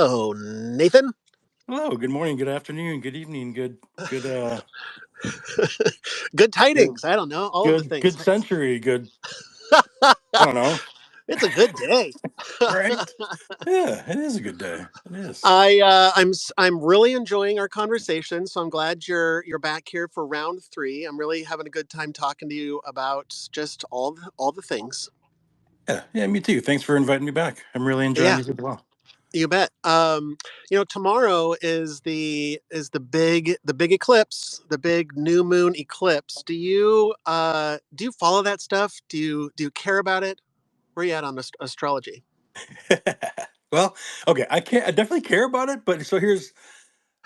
Hello, Nathan. Hello, good morning, good afternoon, good evening, Good good, tidings. I don't know. All of the things. good century, good, I don't know, It's a good day. right? Yeah, it is a good day. It is. I'm really enjoying our conversation, so I'm glad you're back here for round three. I'm really having a good time talking to you about just all the things. Yeah, me too. Thanks for inviting me back. I'm really enjoying Yeah, these as well. you bet. Tomorrow is the big eclipse, the big new moon eclipse. Do you follow that stuff? Do you care about it? Where you at on astrology? Well, okay, I definitely care about it, but so here's,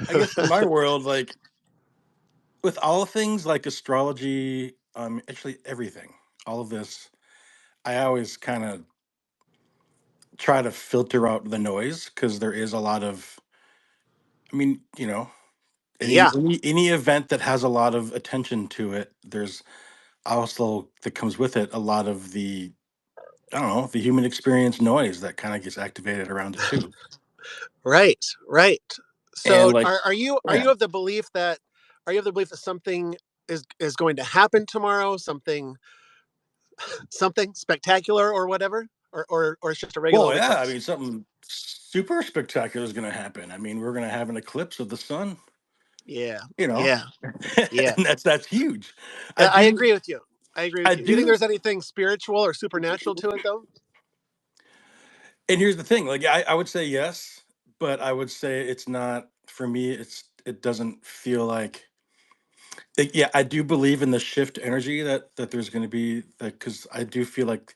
I guess in my world, like with all things like astrology, actually everything, all of this, I always kind of try to filter out the noise because there is a lot of, I mean, any Yeah, any event that has a lot of attention to it, there's also that comes with it a lot of the, I don't know, the human experience noise that kind of gets activated around it too. right, right. So And like, are yeah. you of the belief that something is going to happen tomorrow? Something spectacular or whatever, or it's just a regular Well, old yeah, I eclipse? mean, something super spectacular is going to happen. I mean, we're going to have an eclipse of the sun, Yeah, you know, yeah, yeah. and that's huge. I I do, agree with you. I agree I with you. Do you think do. there's anything spiritual or supernatural to it, though? And here's the thing, like, I would say yes, but I would say it's not for me. It doesn't feel like, yeah, I do believe in the shift energy that there's going to be, because I do feel like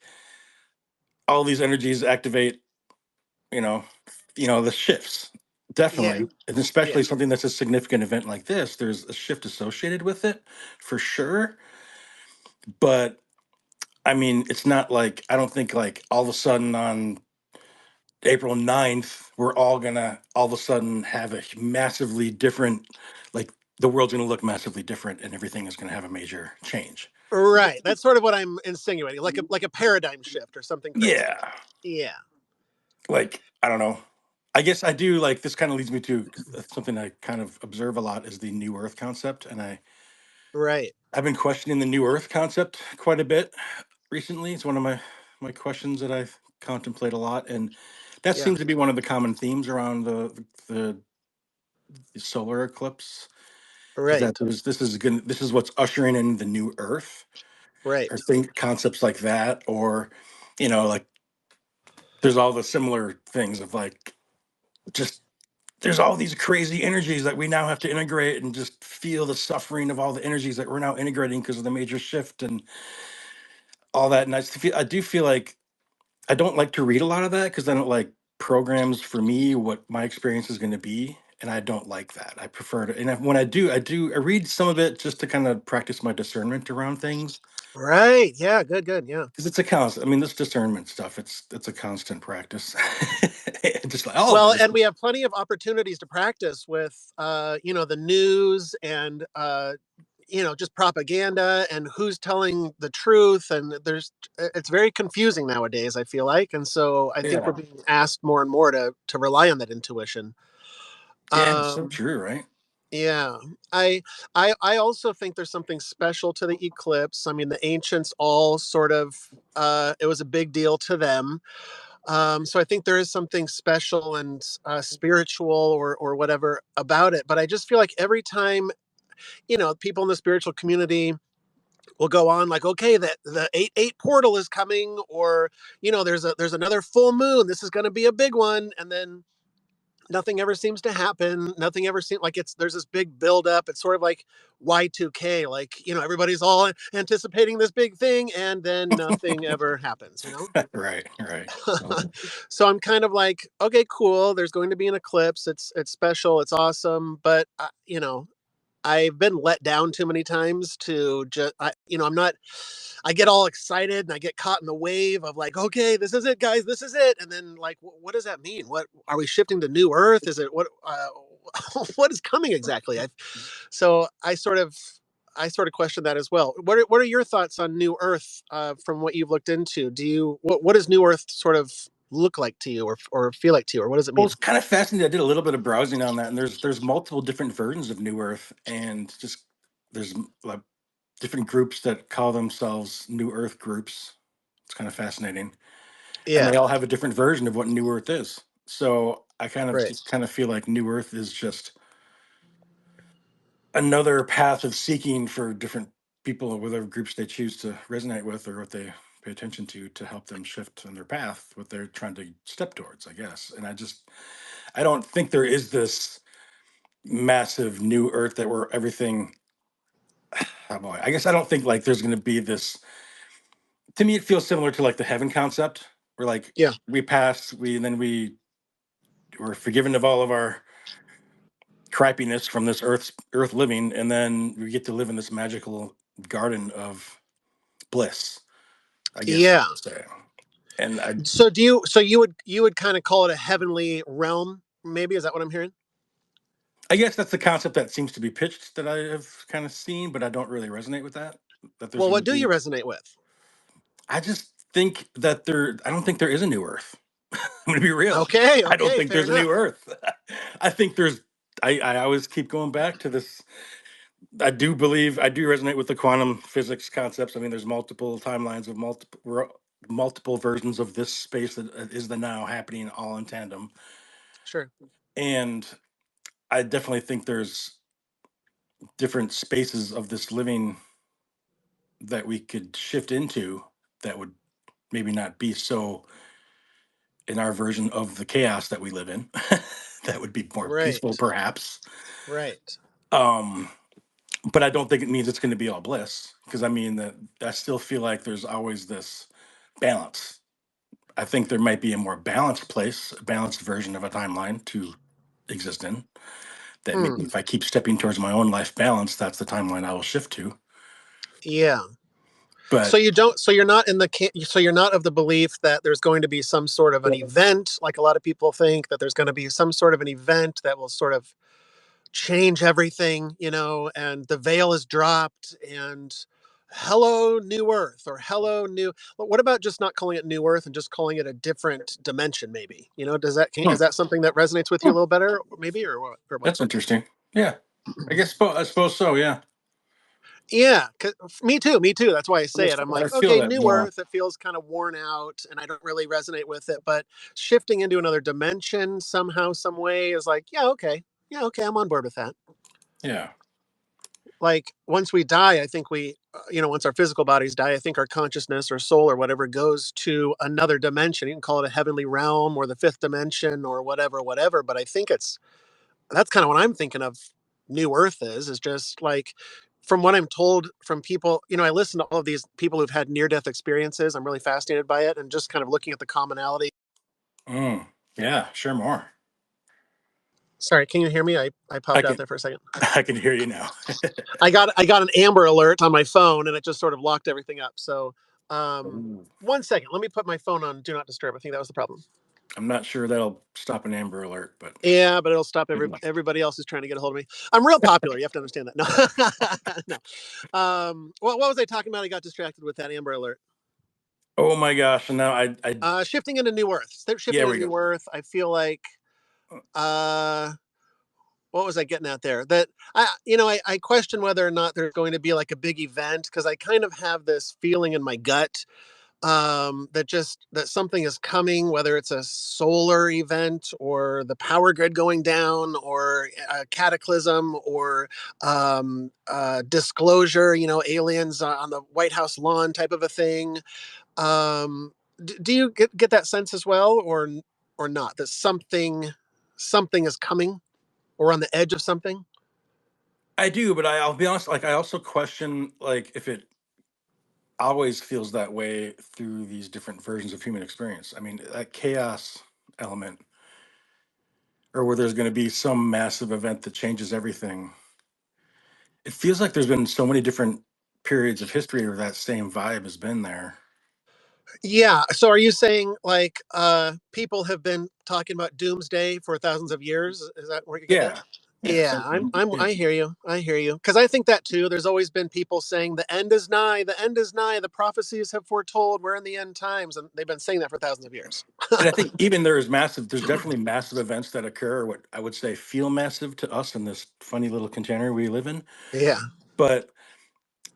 all these energies activate, you know, the shifts Yeah, definitely, and yeah. especially something that's a significant event like this. There's a shift associated with it for sure, but I mean, it's not like I don't think like all of a sudden on April 9th, we're all gonna all of a sudden have a massively different, like the world's gonna look massively different and everything is gonna have a major change. Right. That's sort of what I'm insinuating, like a paradigm shift or something crazy. Yeah. Yeah. Like, I don't know. I guess I do, like, this kind of leads me to something I kind of observe a lot is the new earth concept. And Right. I've been questioning the new earth concept quite a bit recently. It's one of my questions that I contemplate a lot. And that Yeah. seems to be one of the common themes around the solar eclipse, is that Right. this is what's ushering in the new earth, or Right. think concepts like that, or like there's all the similar things of like, just there's all these crazy energies that we now have to integrate and just feel the suffering of all the energies that we're now integrating because of the major shift and all that. And I do feel like I don't like to read a lot of that because I don't like programs for me what my experience is going to be. And I don't like that. I prefer to, and when I read some of it just to kind of practice my discernment around things, Right. Yeah. Good. Good. Yeah. because it's a constant. I mean, this discernment stuff, it's a constant practice. Just like all of Well, it. and we have plenty of opportunities to practice with, the news and, just propaganda and who's telling the truth. And it's very confusing nowadays, I feel like. And so I think we're Yeah. being asked more and more to rely on that intuition. Yeah, it's so Um, true, right? yeah, I, I also think there's something special to the eclipse. I mean, the ancients all sort of, it was a big deal to them. So I think there is something special and spiritual or whatever about it. But I just feel like every time, people in the spiritual community will go on like, okay, the 8-8 portal is coming, or there's another full moon. This is going to be a big one, and then nothing ever seems to happen. Nothing ever seems like there's this big buildup. It's sort of like Y2K, like, everybody's all anticipating this big thing, and then nothing ever happens. Right, right. So So I'm kind of like, okay, cool. There's going to be an eclipse. It's special. It's awesome. But I've been let down too many times to just, I'm not. I get all excited and I get caught in the wave of like, okay, this is it, guys. This is it. And then like, what does that mean? What are we shifting to New Earth? Is it what? What is coming exactly? So I sort of question that as well. What are your thoughts on New Earth from what you've looked into? What is New Earth sort of? look like to you, or feel like to you, or what does it Well, mean? it's kind of fascinating. I did a little bit of browsing on that, and there's multiple different versions of New Earth, and just there's like different groups that call themselves New Earth groups. It's kind of fascinating, and Yeah, they all have a different version of what New Earth is. So I kind of right. just kind of feel like New Earth is just another path of seeking for different people or whatever groups they choose to resonate with or what they pay attention to help them shift on their path, what they're trying to step towards, I guess. And I don't think there is this massive new earth that where everything, oh boy, I guess I don't think like there's going to be this, to me, it feels similar to like the heaven concept where like Yeah, we pass, and then we were forgiven of all of our crappiness from this earth living, and then we get to live in this magical garden of bliss, I guess you yeah. could say. And So do you? So you would kind of call it a heavenly realm? Maybe is that what I'm hearing? I guess that's the concept that seems to be pitched that I have kind of seen, but I don't really resonate with that. That there's Well, going what to do you be. resonate with? I just think that there. I don't think there is a new Earth. I'm going to be real. Okay, I don't okay, think fair there's a new enough. Earth. I think there's. I always keep going back to this. I do believe I do resonate with the quantum physics concepts. I mean, there's multiple timelines of multiple versions of this space that is the now happening all in tandem. Sure. And I definitely think there's different spaces of this living that we could shift into that would maybe not be so in our version of the chaos that we live in. That would be more peaceful, Right. perhaps. Right. Um, but I don't think it means it's going to be all bliss because I mean that I still feel like there's always this balance. I think there might be a more balanced place, a balanced version of a timeline to exist in. That Hmm. maybe if I keep stepping towards my own life balance, that's the timeline I will shift to. Yeah. So But you don't. So you're not in the. So you're not of the belief that there's going to be some sort of an event, like a lot of people think that there's going to be some sort of an event that will sort of change everything, and the veil is dropped, and hello new earth, or hello new. What about just not calling it new earth and just calling it a different dimension? Maybe, hmm, is that something that resonates with you a hmm, little better, maybe, or what? that's interesting. Yeah, I suppose so. Yeah, Yeah, me too. That's why I say it. I'm I like, feel okay, that new more. earth, it feels kind of worn out and I don't really resonate with it, but shifting into another dimension somehow, some way is like, yeah, okay. Yeah, okay, I'm on board with that. Yeah. Like once we die, I think once our physical bodies die, I think our consciousness or soul or whatever goes to another dimension. You can call it a heavenly realm or the fifth dimension or whatever, whatever. But I think that's kind of what I'm thinking of. New Earth is just like, from what I'm told from people. I listen to all of these people who've had near death experiences. I'm really fascinated by it, and just kind of looking at the commonality. Mm, yeah. Share more. Sorry, can you hear me? I I popped out can. there for a second. I can hear you now. I got an Amber Alert on my phone, and it just sort of locked everything up. So, Ooh. 1 second, let me put my phone on Do Not Disturb. I think that was the problem. I'm not sure that'll stop an Amber Alert, but Yeah, but it'll stop good luck. everybody else who's trying to get a hold of me. I'm real popular. You have to understand that. No, no. What was I talking about? I got distracted with that Amber Alert. Oh my gosh! And now Shifting into New Earth. Shifting yeah, into we go. New Earth. I feel like. Uh, what was I getting at there? That I question whether or not there's going to be like a big event, because I kind of have this feeling in my gut, that something is coming, whether it's a solar event or the power grid going down or a cataclysm or disclosure, aliens on the White House lawn type of a thing. Do you get that sense as well, or not, that something is coming, or on the edge of something? I do, but I'll be honest. Like, I also question like if it always feels that way through these different versions of human experience. I mean, that chaos element, or where there's going to be some massive event that changes everything. It feels like there's been so many different periods of history where that same vibe has been there. Yeah. So are you saying like people have been talking about doomsday for thousands of years? Is that where you're getting at? Yeah, Yeah, Yeah, same thing. I hear you. I hear you. Because I think that too. There's always been people saying the end is nigh, the end is nigh, the prophecies have foretold, we're in the end times. And they've been saying that for thousands of years. And I think even there's definitely massive events that occur, what I would say feel massive to us in this funny little container we live in. Yeah. But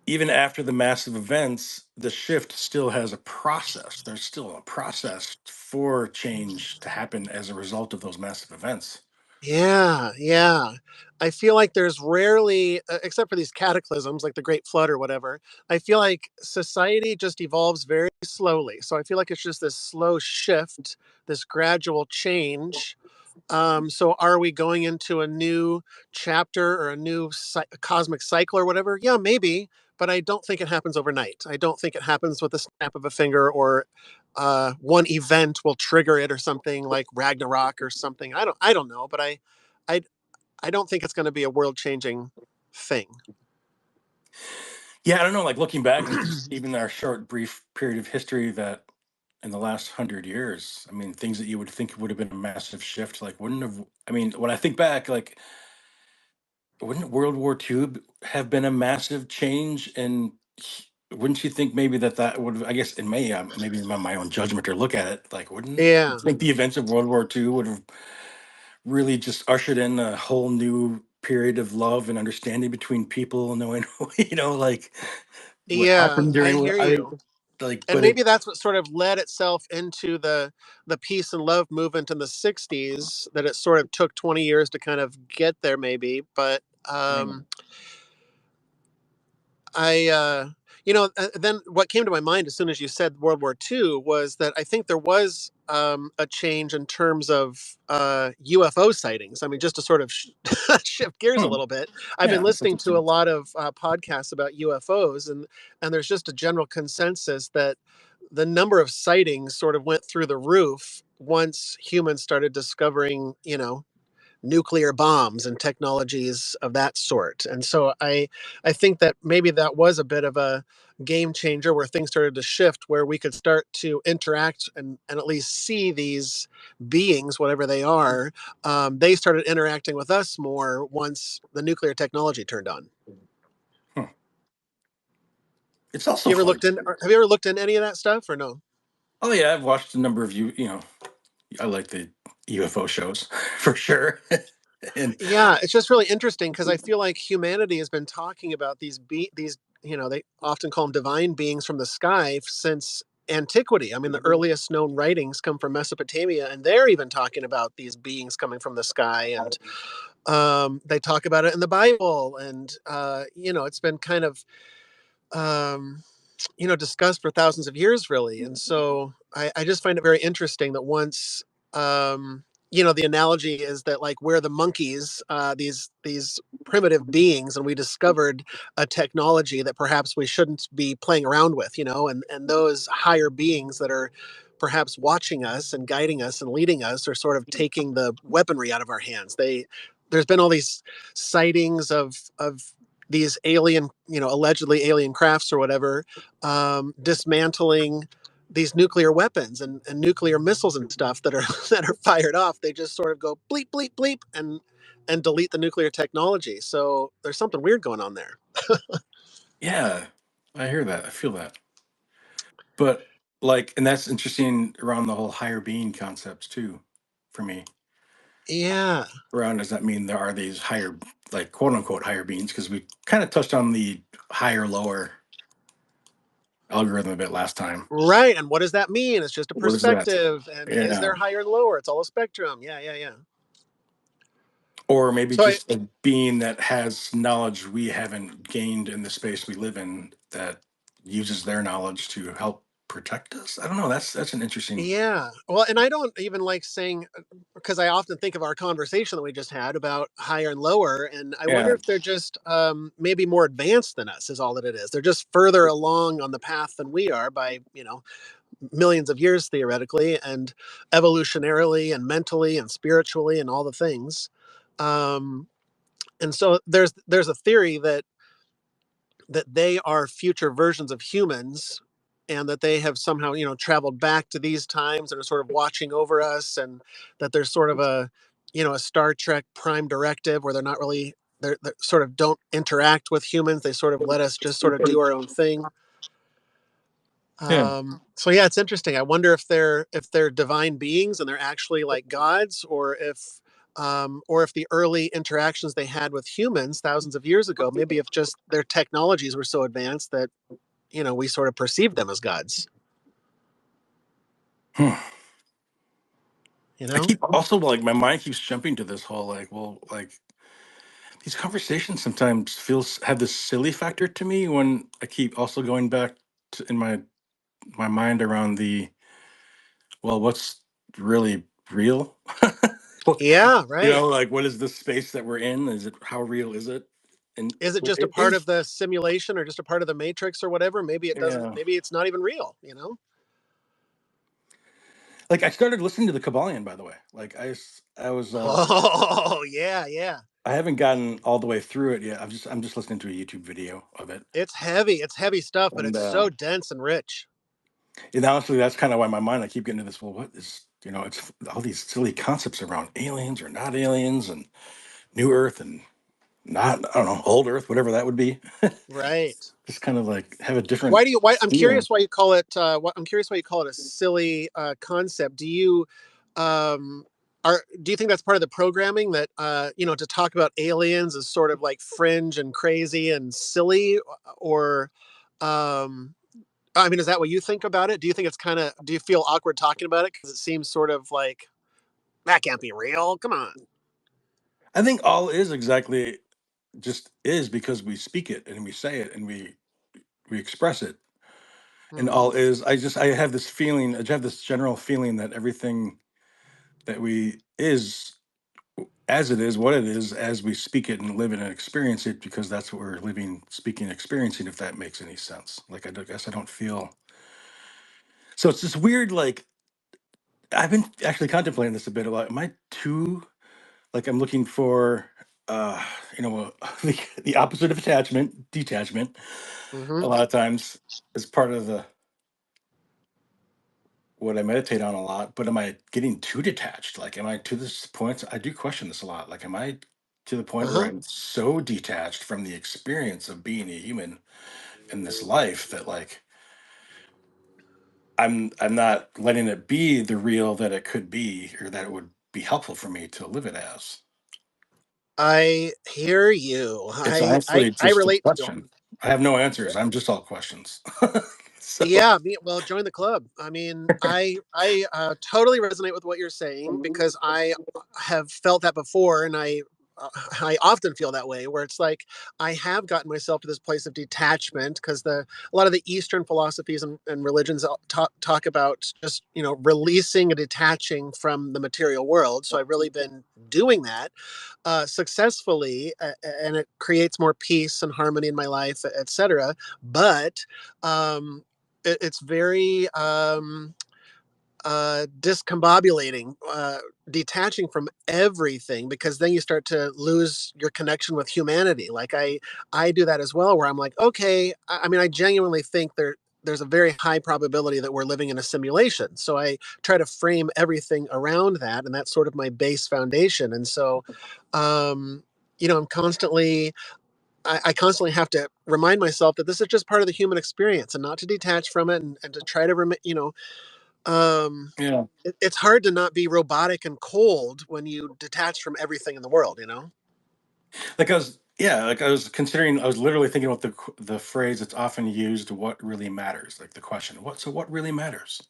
even after the massive events, the shift still has a process. There's still a process for change to happen as a result of those massive events. Yeah, yeah. I feel like there's rarely, except for these cataclysms like the Great Flood or whatever, I feel like society just evolves very slowly. So I feel like it's just this slow shift, this gradual change. So are we going into a new chapter or a new cosmic cycle or whatever? Yeah, maybe, but I don't think it happens overnight. I don't think it happens with the snap of a finger or one event will trigger it or something like Ragnarok or something. I don't know, but I I don't think it's going to be a world changing thing. Yeah, I don't know. Like looking back and just even our short, brief period of history that in the last 100 years, I mean, things that you would think would have been a massive shift, like wouldn't have. I mean, when I think back, like wouldn't World War II have been a massive change? And wouldn't you think maybe that would have, I guess, in may maybe in my own judgment or look at it, like wouldn't you Yeah, think the events of World War II would have really just ushered in a whole new period of love and understanding between people, knowing, like what yeah, happened I during, hear I mean, you. like, And but it, maybe that's what sort of led itself into the peace and love movement in the 60s, that it sort of took 20 years to kind of get there maybe, but mm, I then what came to my mind as soon as you said World War II was that I think there was a change in terms of UFO sightings. I mean, just to sort of shift gears a hmm, little bit, I've been yeah, that's listening to a interesting. lot of podcasts about UFOs, and there's just a general consensus that the number of sightings sort of went through the roof once humans started discovering, nuclear bombs and technologies of that sort. And so I think that maybe that was a bit of a game changer where things started to shift, where we could start to interact and at least see these beings, whatever they are. They started interacting with us more once the nuclear technology turned on. Hmm. It's also fun. Have you ever looked in any of that stuff or no? Oh yeah, I've watched a number of I like the UFO shows for sure. And Yeah, it's just really interesting because I feel like humanity has been talking about these, they often call them divine beings from the sky since antiquity. I mean, the earliest known writings come from Mesopotamia, and they're even talking about these beings coming from the sky, and they talk about it in the Bible, and it's been kind of um, discussed for thousands of years, really. And so I just find it very interesting that once, the analogy is that like we're the monkeys, these primitive beings, and we discovered a technology that perhaps we shouldn't be playing around with, and those higher beings that are perhaps watching us and guiding us and leading us are sort of taking the weaponry out of our hands. There's been all these sightings of these alien, allegedly alien crafts or whatever, dismantling these nuclear weapons and nuclear missiles and stuff that are that are fired off. They just sort of go bleep bleep bleep and delete the nuclear technology. So there's something weird going on there. yeah, I hear that. I feel that. But like, and that's interesting around the whole higher being concepts too, for me. Yeah. Around does that mean there are these higher, like quote unquote higher beings? Because we kind of touched on the higher lower algorithm a bit last time. Right. And what does that mean? It's just a What is that? perspective. And is Yeah. there higher and lower? It's all a spectrum. Yeah, yeah, yeah. Or maybe So I just a being that has knowledge we haven't gained in the space we live in that uses their knowledge to help protect us. I don't know. That's an interesting. Yeah. Well, and I don't even like saying, because I often think of our conversation that we just had about higher and lower, and I wonder Yeah. if they're just maybe more advanced than us, is all that it is. They're just further along on the path than we are by, millions of years theoretically, and evolutionarily and mentally and spiritually and all the things. Um, and so there's a theory that they are future versions of humans, and that they have somehow traveled back to these times and are sort of watching over us, and that there's sort of a a Star Trek Prime Directive where they're not really they sort of don't interact with humans. They sort of let us just sort of do our own thing. Yeah. So yeah, it's interesting. I wonder if they're divine beings and they're actually like gods, or if the early interactions they had with humans thousands of years ago, maybe if just their technologies were so advanced that we sort of perceived them as gods. Hmm. You I know? keep also like my mind keeps jumping to this whole like, well, like these conversations sometimes feels have this silly factor to me when I keep also going back to, in my mind around the well, what's really real? Well, Yeah, right. like what is this space that we're in? Is it how real is it? And Is it just a it part of is, the simulation or just a part of the matrix or whatever? Maybe it doesn't. yeah. Maybe it's not even real. Like I started listening to the Kabbalion, by the way. Like I was Oh, yeah, yeah. I haven't gotten all the way through it yet. I'm just listening to a YouTube video of it. It's heavy. It's heavy stuff, but And it's so dense and rich. and honestly, that's kind of why my mind I keep getting to this. Well, what is it's all these silly concepts around aliens or not aliens and new Earth and not I don't know old Earth, whatever that would be. Right. Just kind of like have a different Why do you? Why I'm feeling. curious why you call it. I'm curious why you call it a silly concept. Um, do you think that's part of the programming that to talk about aliens is sort of like fringe and crazy and silly, or um, I mean, is that what you think about it? Do you think it's kind of? Do you feel awkward talking about it because it seems sort of like that can't be real? Come on. I think all is exactly just is because we speak it and we say it and we express it. And Hmm. all is I have this feeling, I have this general feeling that everything that we is as it is, what it is, as we speak it and live it and experience it, because that's what we're living, speaking, experiencing, if that makes any sense. Like, guess I don't feel. So it's this weird, like, I've been actually contemplating this a bit. Like, am I too, like, I'm looking for, uh, the opposite of attachment, detachment, Hmm. a lot of times as part of the, what I meditate on a lot, but am I getting too detached? Like, am I to this point? I do question this a lot. Like, am I to the Uh point where huh. I'm so detached from the experience of being a human in this life that like I'm not letting it be the real that it could be or that it would be helpful for me to live it as. I hear you. It's I honestly I just a relate to you. question. I have no answers. I'm just all questions. So Yeah, well, join the club. I mean, I totally resonate with what you're saying because I have felt that before, and I often feel that way, where it's like I have gotten myself to this place of detachment because the a lot of the Eastern philosophies and religions talk about just releasing and detaching from the material world. So I've really been doing that successfully, and it creates more peace and harmony in my life, etc. But it's very discombobulating, detaching from everything, because then you start to lose your connection with humanity. Like I do that as well, where I'm like, okay, I mean, I genuinely think there's a very high probability that we're living in a simulation. So I try to frame everything around that, and that's sort of my base foundation. And so, um, I'm constantly I constantly have to remind myself that this is just part of the human experience and not to detach from it, and to try to um, yeah, it's hard to not be robotic and cold when you detach from everything in the world. like like I was considering. I was literally thinking about the phrase that's often used. What really matters? Like the question. What really matters?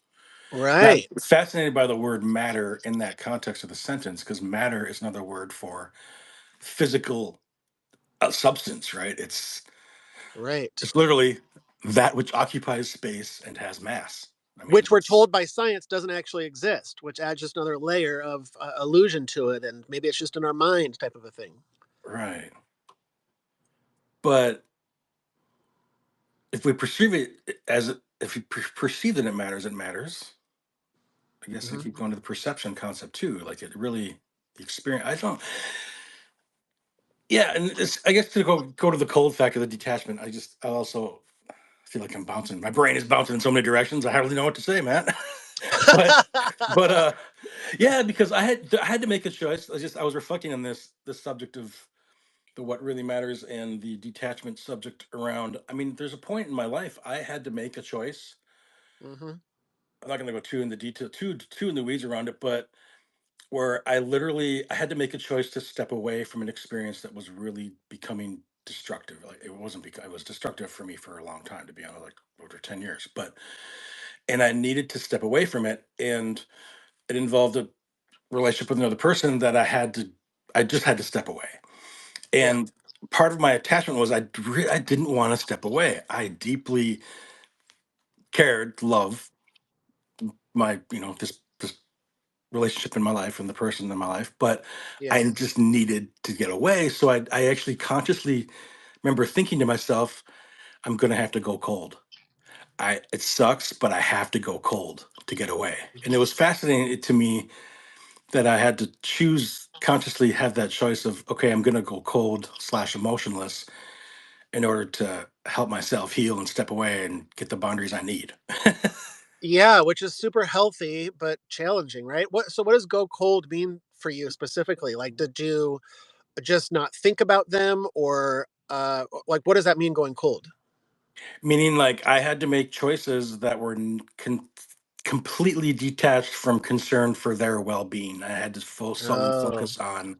And I'm Right, fascinated by the word matter in that context of the sentence because matter is another word for physical substance, right? right. It's literally that which occupies space and has mass. I mean, Which we're told by science doesn't actually exist, which adds just another layer of illusion to it, and maybe it's just in our mind, type of a thing. right. But if we perceive it as if we perceive that it matters, it matters. I guess I Hmm. keep going to the perception concept too. Like it really, the experience. I don't. Yeah, and I guess to go to the cold factor, the detachment. I also feel like I'm bouncing. My brain is bouncing in so many directions. I hardly know what to say, man. but but yeah, because I had to make a choice. I was reflecting on this subject of the what really matters and the detachment subject around. I mean, there's a point in my life I had to make a choice. Hmm. I'm not going to go too in the detail, too in the weeds around it, but where I had to make a choice to step away from an experience that was really becoming destructive. Like it wasn't because it was destructive for me for a long time, to be honest, like over 10 years. But and I needed to step away from it, and it involved a relationship with another person that I just had to step away. Yeah. And part of my attachment was I didn't want to step away. I deeply cared, love my this relationship in my life and the person in my life, but Yeah. I just needed to get away. So I actually consciously remember thinking to myself, I'm gonna have to go cold. It sucks, but I have to go cold to get away. And it was fascinating to me that I had to choose consciously have that choice of okay, I'm gonna go cold slash emotionless in order to help myself heal and step away and get the boundaries I need. Yeah, which is super healthy but challenging, right? What does go cold mean for you specifically? Like, did you just not think about them, or like, what does that mean going cold? Meaning, like, I had to make choices that were completely detached from concern for their well-being. I had to solely Oh, focus on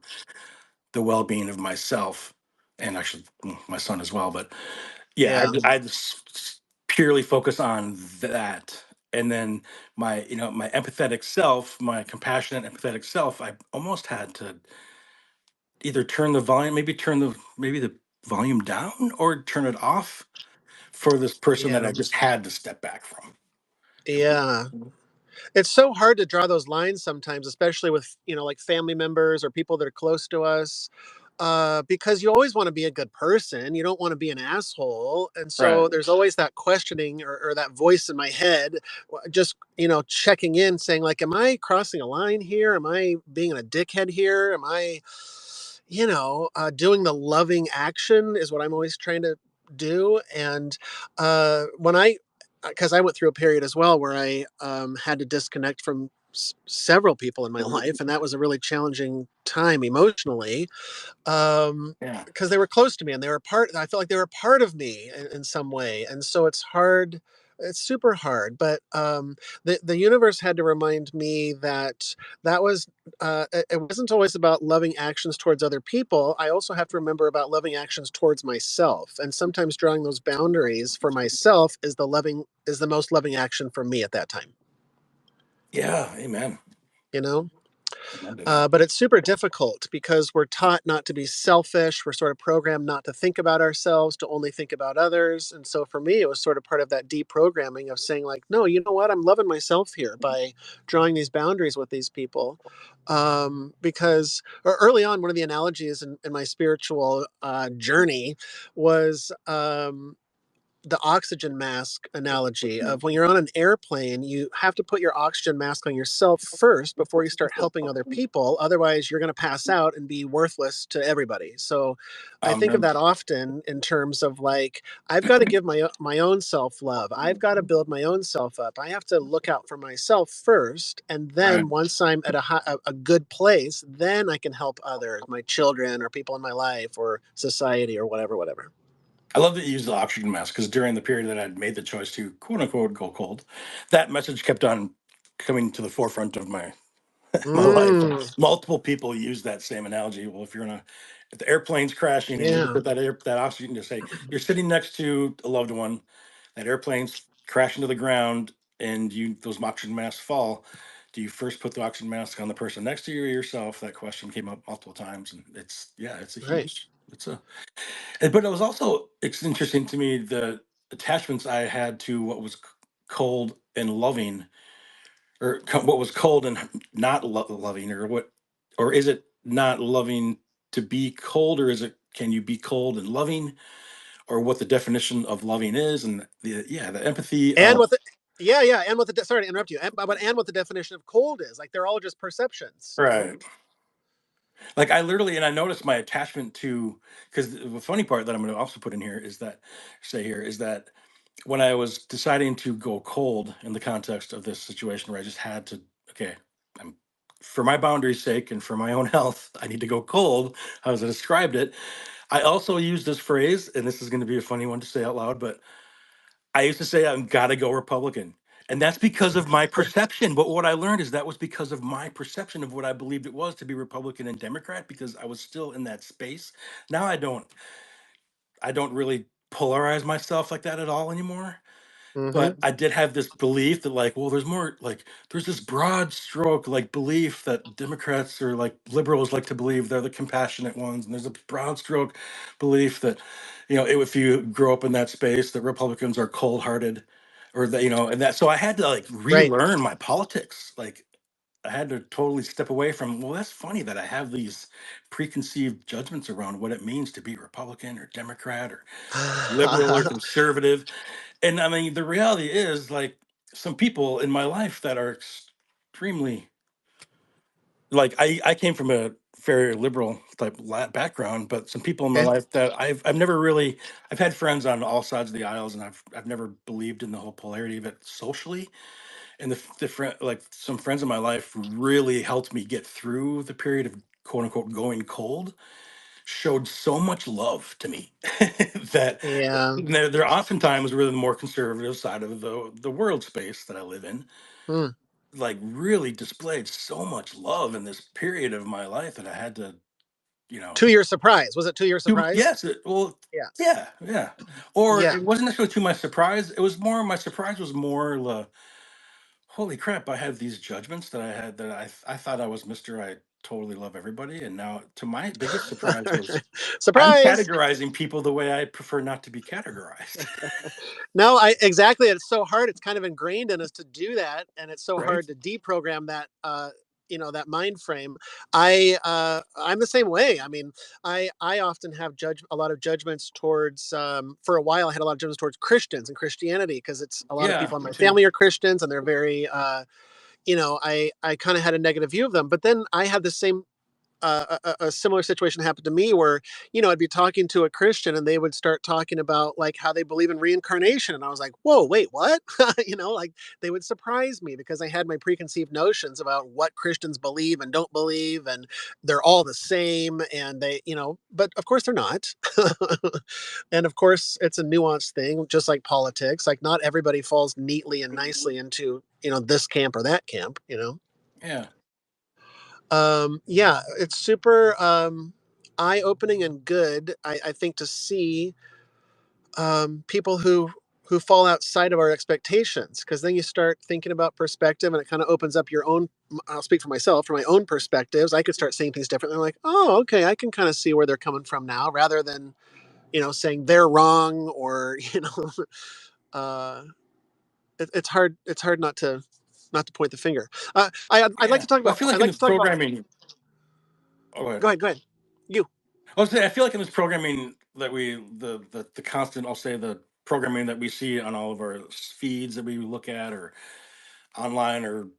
the well-being of myself and actually my son as well. But yeah, yeah, I just purely focus on that. And then my empathetic self, my compassionate, empathetic self, I almost had to either turn the volume, maybe the volume down or turn it off for this person that yeah, I just had to step back from. yeah. It's so hard to draw those lines sometimes, especially with, like family members or people that are close to us, because you always want to be a good person. You don't want to be an asshole. And Right. so there's always that questioning, or that voice in my head, just, checking in, saying, like, am I crossing a line here? Am I being a dickhead here? Am I, doing the loving action is what I'm always trying to do. And when because I went through a period as well where I had to disconnect from several people in my life, and that was a really challenging time emotionally, Yeah. because they were close to me and they were part. I felt like they were part of me in some way, and so it's hard. It's super hard, but the universe had to remind me that it wasn't always about loving actions towards other people. I also have to remember about loving actions towards myself, and sometimes drawing those boundaries for myself is the most loving action for me at that time. Yeah. Amen. You know. Amen to that. But it's super difficult because we're taught not to be selfish. We're sort of programmed not to think about ourselves, to only think about others. And so for me, it was sort of part of that deprogramming of saying, like, no, you know what? I'm loving myself here by drawing these boundaries with these people. Because early on, one of the analogies in my spiritual journey was the oxygen mask analogy of when you're on an airplane, you have to put your oxygen mask on yourself first before you start helping other people. Otherwise, you're going to pass out and be worthless to everybody. So I think of Amen. that often in terms of, like, I've got to give my own self love. I've got to build my own self up. I have to look out for myself first. And Right. then once I'm at a good place, then I can help others, my children or people in my life or society or whatever, whatever. I love that you use the oxygen mask because during the period that I'd made the choice to quote unquote go cold, that message kept on coming to the forefront of my life. Mm, Multiple people use that same analogy. Well, if the airplane's crashing and you look yeah. at that oxygen, you say you're sitting next to a loved one, that airplane's crashing to the ground, and those oxygen masks fall. Do you first put the oxygen mask on the person next to you or yourself? That question came up multiple times, and Right. but it's interesting to me the attachments I had to what was cold and loving, or what was cold and not loving, or is it not loving to be cold, or is it can you be cold and loving, or what the definition of loving is, and the empathy And of what the Yeah, yeah, and what the sorry to interrupt you, and what the definition of cold is. Like, they're all just perceptions. right. Like I literally, and I noticed my attachment to because the funny part that I'm going to also put in here is that say here is that when I was deciding to go cold in the context of this situation where I just had to, okay, I'm, for my boundaries' sake and for my own health, I need to go cold. As I described it, I also use this phrase, and this is going to be a funny one to say out loud, but I used to say I'm gotta go Republican. And that's because of my perception. But what I learned is that was because of my perception of what I believed it was to be Republican and Democrat, because I was still in that space. Now I don't really polarize myself like that at all anymore. Hmm. But I did have this belief that, like, well, there's more, like, there's this broad stroke, like, belief that Democrats or like liberals like to believe they're the compassionate ones. And there's a broad stroke belief that, if you grow up in that space, that Republicans are cold hearted or that, and that, so I had to like Right. relearn my politics. Like, I had to totally step away from, well, that's funny that I have these preconceived judgments around what it means to be Republican or Democrat or liberal or conservative. And I mean, the reality is, like, some people in my life that are extremely, like, I came from a very liberal type background, but some people in my Okay. life that I've never really, I've had friends on all sides of the aisles, and I've never believed in the whole polarity of it socially. And the friend, like, some friends in my life really helped me get through the period of quote unquote going cold, showed so much love to me that Yeah. they're oftentimes really the more conservative side of the world space that I live in, Hmm. like, really displayed so much love in this period of my life that I had to, you know, To your surprise, was it to your surprise? yes, well, Yeah. yeah, yeah. Or Yeah. it wasn't necessarily to my surprise. It was more, my surprise was more the, holy crap, I had these judgments that I had that I thought I was Mr. I totally love everybody. And now, to my biggest surprise, was I'm Surprise. categorizing people the way I prefer not to be categorized. No, I exactly. It's so hard. It's kind of ingrained in us to do that, and it's so Right? hard to deprogram that. That mind frame. I'm the same way. I mean, I often have a lot of judgments towards. For a while, I had a lot of judgments towards Christians and Christianity because it's a lot of Yeah, people in me my too. family are Christians, and they're very. I kind of had a negative view of them, but then I had the same a similar situation happened to me where I'd be talking to a Christian and they would start talking about like how they believe in reincarnation, and I was like, whoa, wait, what? Like they would surprise me because I had my preconceived notions about what Christians believe and don't believe, and they're all the same, and but of course they're not. And of course it's a nuanced thing, just like politics. Like not everybody falls neatly and nicely into this camp or that camp. Yeah. Yeah, it's super eye opening and good. I think to see people who fall outside of our expectations, because then you start thinking about perspective and it kind of opens up your own. I'll speak for myself, for my own perspectives. I could start seeing things differently. I'm like, oh, okay, I can kind of see where they're coming from now, rather than saying they're wrong, or uh, it's hard. It's hard not to point the finger. I'd like Yeah. to talk Well, I about. feel like I'd in like this to talk about. programming, oh, go ahead. Go ahead. Go ahead. You. I was saying, I feel like in this programming that the constant, I'll say, the programming that we see on all of our feeds that we look at, or online, or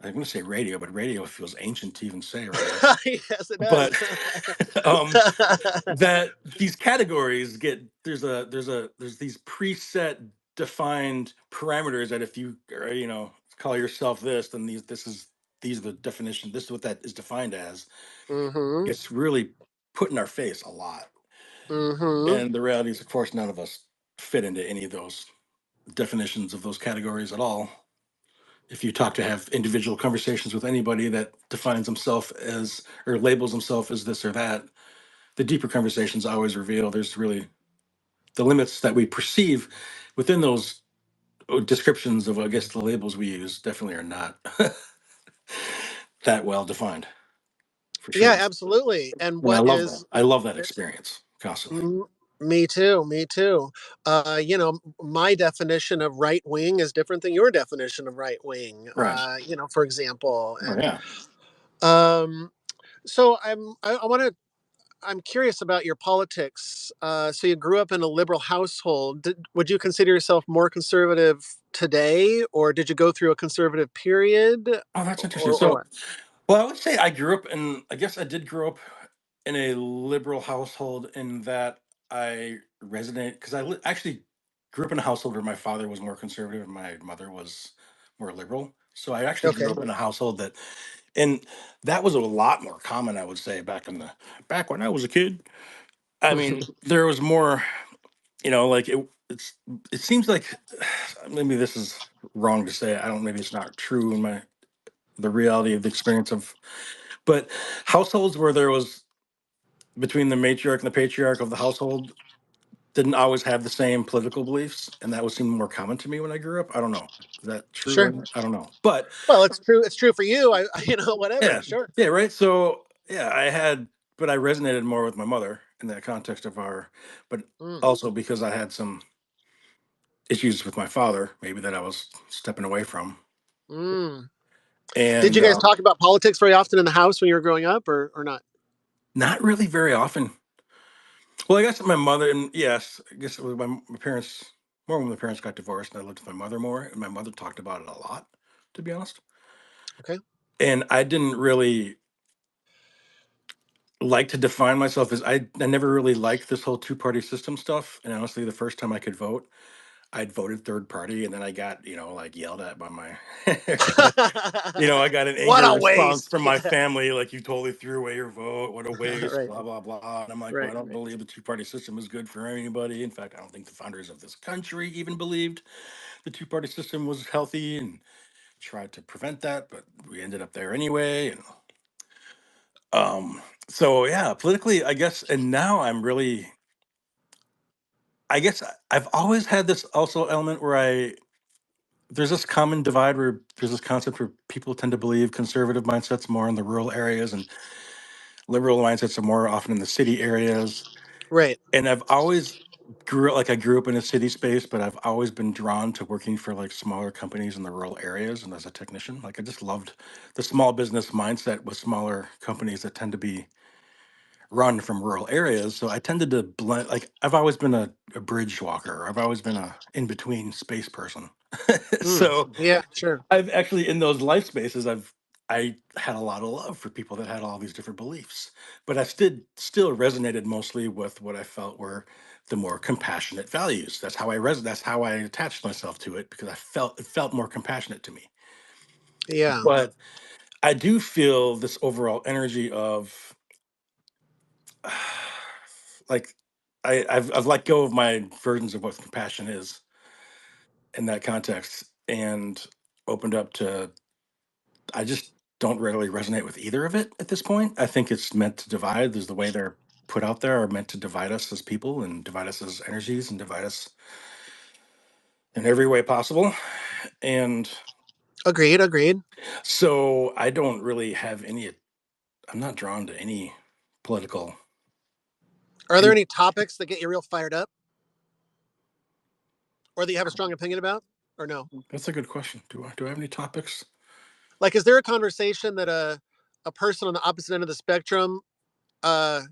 I'm going to say radio, but radio feels ancient to even say right now. Yes, it does. But that these categories get, there's these preset defined parameters that if you call yourself this, then these are the definition. This is what that is defined as. Mhm. It's really put in our face a lot. Mhm. And the reality is, of course, none of us fit into any of those definitions of those categories at all. If you talk to have individual conversations with anybody that defines himself as, or labels himself as this or that, the deeper conversations always reveal there's really, the limits that we perceive within those descriptions of, I guess, the labels we use definitely are not that well defined, for Yeah, sure. absolutely. And And I what love that. is I love that experience constantly. m- me too, me too. My definition of right wing is different than your definition of right wing. Right. For example, Oh, and yeah. um so I want to I'm curious about your politics. So you grew up in a liberal household. Would you consider yourself more conservative today, or did you go through a conservative period, Oh, that's interesting. or So, what? well, I would say I grew up in, I guess I did grow up in a liberal household, in that I resonate, because actually grew up in a household where my father was more conservative and my mother was more liberal. So I actually grew Okay. up in a household that, and that was a lot more common, I would say, back when I was a kid. I mean, there was more, like it seems like maybe this is wrong to say. I don't. Maybe it's not true in the reality of the experience of, but households where there was between the matriarch and the patriarch of the household didn't always have the same political beliefs, and that would seem more common to me when I grew up. I don't know. Is that true? Sure. I don't know. But Well, it's true. It's true for you. Whatever. yeah, Sure. yeah, right. So yeah, but I resonated more with my mother in that context of but Mm. also because I had some issues with my father, maybe that I was stepping away from, Mm. Did and you guys talk about politics very often in the house when you were growing up, or not? not really very often. Well, I guess my mother, and yes, I guess it was my parents, more when my parents got divorced and I lived with my mother more, and my mother talked about it a lot, to be honest. Okay. And I didn't really like to define myself as I never really liked this whole two-party system stuff. And honestly, the first time I could vote, I'd voted third party, and then I got, like yelled at by my I got an What angry a response waste. from my Yeah. family, like, "You totally threw away your vote. What a waste, Right. blah, blah, blah." And I'm like, "Well, I Right. don't Right. believe the two-party system is good for anybody. In fact, I don't think the founders of this country even believed the two-party system was healthy and tried to prevent that, but we ended up there anyway." And so yeah, politically, I guess, and now I guess I've always had this also element where there's this common divide where there's this concept where people tend to believe conservative mindsets more in the rural areas and liberal mindsets are more often in the city areas. Right. And I grew up in a city space, but I've always been drawn to working for like smaller companies in the rural areas and as a technician. Like I just loved the small business mindset with smaller companies that tend to be run from rural areas. So I tended to blend, like I've always been a bridge walker. I've always been a in between space person. Mm. So Yeah. Sure. I've actually in those life spaces I had a lot of love for people that had all these different beliefs, but I still resonated mostly with what I felt were the more compassionate values. That's how I attached myself to it because it felt more compassionate to me. Yeah. But I do feel this overall energy of like I've let go of my versions of what compassion is in that context and opened up to I just don't really resonate with either of it at this point. I think it's meant to divide. There's the way they're put out there are meant to divide us as people and divide us as energies and divide us in every way possible. And Agreed. Agreed. so I don't really have I'm not drawn to any political. Are there Any, any topics that get you real fired up, or that you have a strong opinion about, or no? that's a good question. Do I have any topics? Like, is there a conversation that a person on the opposite end of the spectrum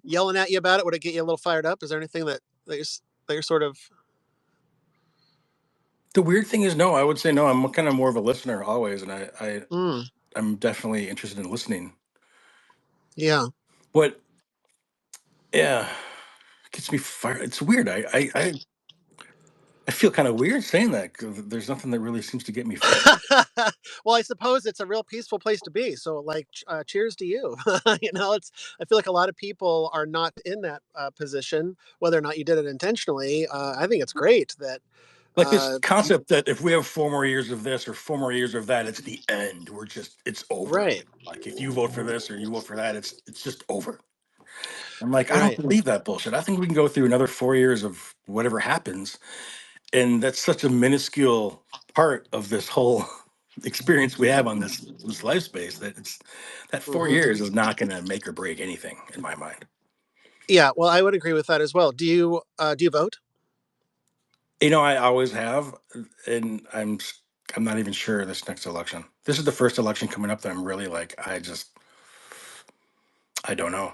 yelling at you about it would it get you a little fired up? Is there anything that you're sort of? The weird thing is, no. I would say no. I'm kind of more of a listener always, and Mm, I'm definitely interested in listening. yeah. What? Yeah, gets me fired. It's weird. I feel kind of weird saying that 'cause there's nothing that really seems to get me fired. Well, I suppose it's a real peaceful place to be. So, like, cheers to you. It's. I feel like a lot of people are not in that position, whether or not you did it intentionally. I think it's great that. Like this You, concept that if we have 4 more years of this or 4 more years of that, it's the end. It's over. right. Like if you vote for this or you vote for that, it's just over. I'm like, I don't Right. believe that bullshit. I think we can go through another 4 years of whatever happens, and that's such a minuscule part of this whole experience we have on this life space that it's that four Hmm. years is not going to make or break anything in my mind. Yeah. Well, I would agree with that as well. Do you vote? I always have, and I'm not even sure this next election. This is the first election coming up that I'm really like, I don't know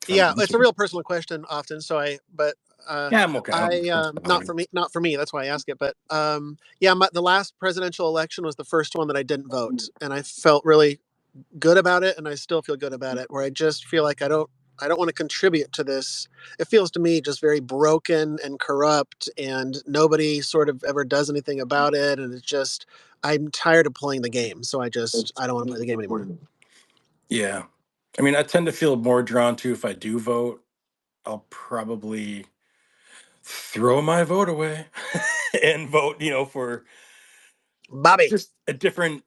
if I'm Yeah, going it's a to. real personal question often. But uh, Yeah, I'm okay. I don't I think it's not bothering me. for me, not for me. That's why I ask it. But yeah, the last presidential election was the first one that I didn't vote, and I felt really good about it, and I still feel good about it. Where I just feel like I don't want to contribute to this. It feels to me just very broken and corrupt, and nobody sort of ever does anything about it. And it's just I'm tired of playing the game, so I don't want to play the game anymore. Yeah. I mean, I tend to feel more drawn to if I do vote, I'll probably throw my vote away and vote, for Bobby. just a different.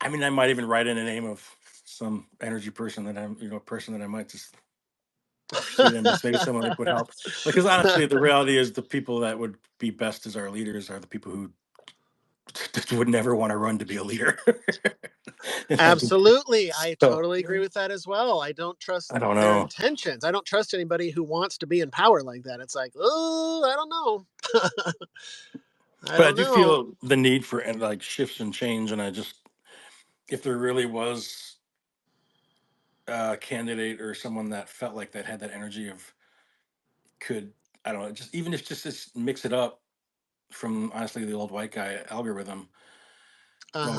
I mean, I might even write in the name of some energy person that I'm, person that I might just see them as maybe someone that would help. Because honestly, the reality is the people that would be best as our leaders are the people who would never want to run to be a leader. Absolutely. I So totally agree with that as well. I don't trust I don't their know, intentions. I don't trust anybody who wants to be in power like that. It's like, oh, I don't know. I but I don't do know. feel the need for like shifts and change, and I just if there really was a candidate or someone that felt like that had that energy of could I don't know, just even if just mix it up from honestly the old white guy algorithm.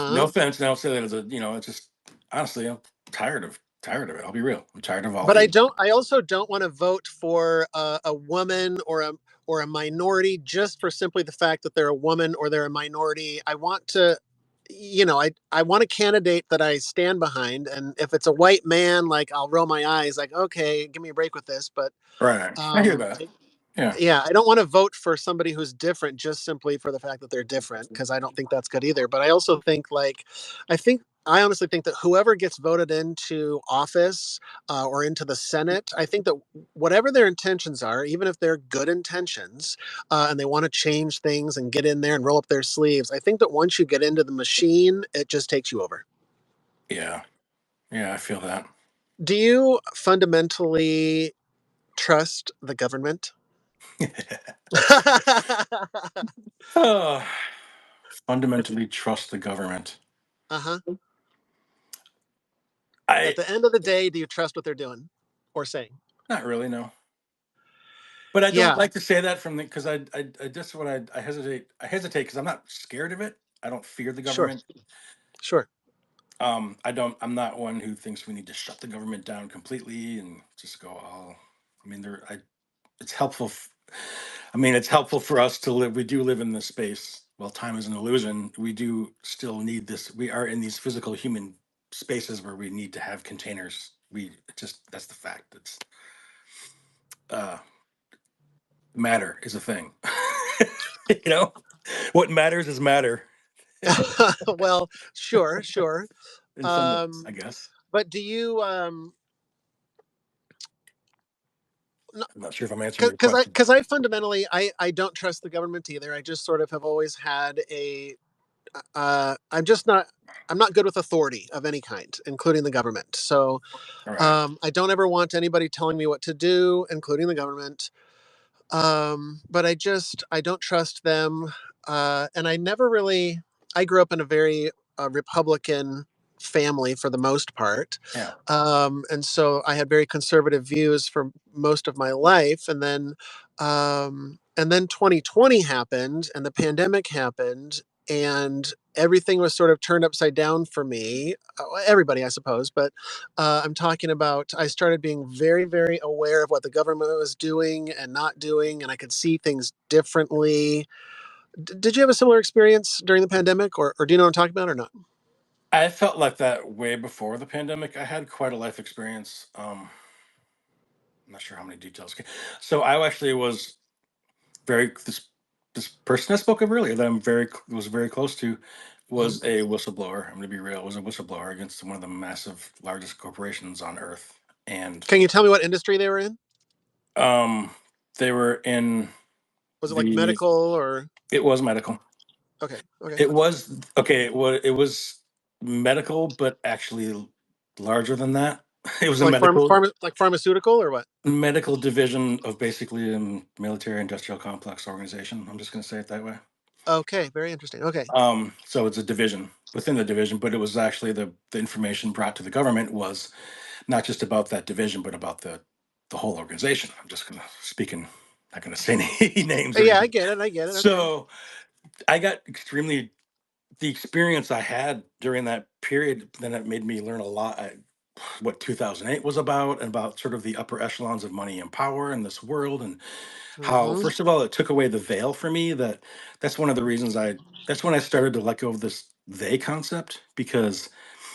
No Uh-huh. offense, and I don't say that as a it's just honestly I'm tired of it. I'll be real. I'm tired of all But I the don't. I also don't want to vote for a woman or a minority just for simply the fact that they're a woman or they're a minority. I want to, I want a candidate that I stand behind. And if it's a white man, like I'll roll my eyes, like, okay, give me a break with this. But right. I hear um, that. Yeah. yeah, I don't want to vote for somebody who's different just simply for the fact that they're different because I don't think that's good either. But I also think I honestly think that whoever gets voted into office or into the Senate, I think that whatever their intentions are, even if they're good intentions and they want to change things and get in there and roll up their sleeves, I think that once you get into the machine, it just takes you over. Yeah. Yeah, I feel that. Do you fundamentally trust the government? uh, fundamentally trust the government. Uh-huh. At I the end of the day, do you trust what they're doing or saying? not really no. But I don't Yeah, like to say that from the because I just what I hesitate because I'm not scared of it. I don't fear the sure, government. sure. I'm not one who thinks we need to shut the government down completely and just go all. I mean, it's helpful. I mean, it's helpful for us to live. We do live in this space. While time is an illusion, we do still need this. We are in these physical human spaces where we need to have containers. We just that's the fact. It's uh, matter is a thing. you know, what matters is matter Well, sure, sure. in some ways, Um, I guess. but do you I'm not sure if I'm answering your because question. I fundamentally I don't trust the government either. I just sort of have always had a I'm just not I'm not good with authority of any kind, including the government. So All right. I don't ever want anybody telling me what to do, including the government. But I don't trust them, and I never really. I grew up in a very Republican family for the most part, Yeah. and so I had very conservative views for most of my life, and then 2020 happened, and the pandemic happened, and everything was sort of turned upside down for me. Everybody, I suppose, but I'm talking about I started being very, very aware of what the government was doing and not doing, and I could see things differently. Did you have a similar experience during the pandemic, or do you know what I'm talking about, or not? I felt like that way before the pandemic. I had quite a life experience. I'm not sure how many details. So I actually was very this person I spoke of earlier that was very close to Mhm. was a whistleblower. I'm going to be real. Was a whistleblower against one of the massive, largest corporations on earth, and Can you tell me what industry they were in? um, they were in Was it like the. medical or It was medical. okay, okay, It was okay. It was medical, but actually larger than that. It was a like medical like pharmaceutical or what? medical division of basically a military industrial complex organization. I'm just going to say it that way. Okay, very interesting. Okay, So it's a division within the division, but it was actually the information brought to the government was not just about that division, but about the whole organization. I'm just going to speak in, not going to say any names or yeah, I anything. get it. I get it. Okay, So I got extremely the experience I had during that period. Then it made me learn a lot. what 2008 was about, and about sort of the upper echelons of money and power in this world, and how, Mm-hmm. first of all, it took away the veil for me. That's one of the reasons that's when I started to let go of this they concept, because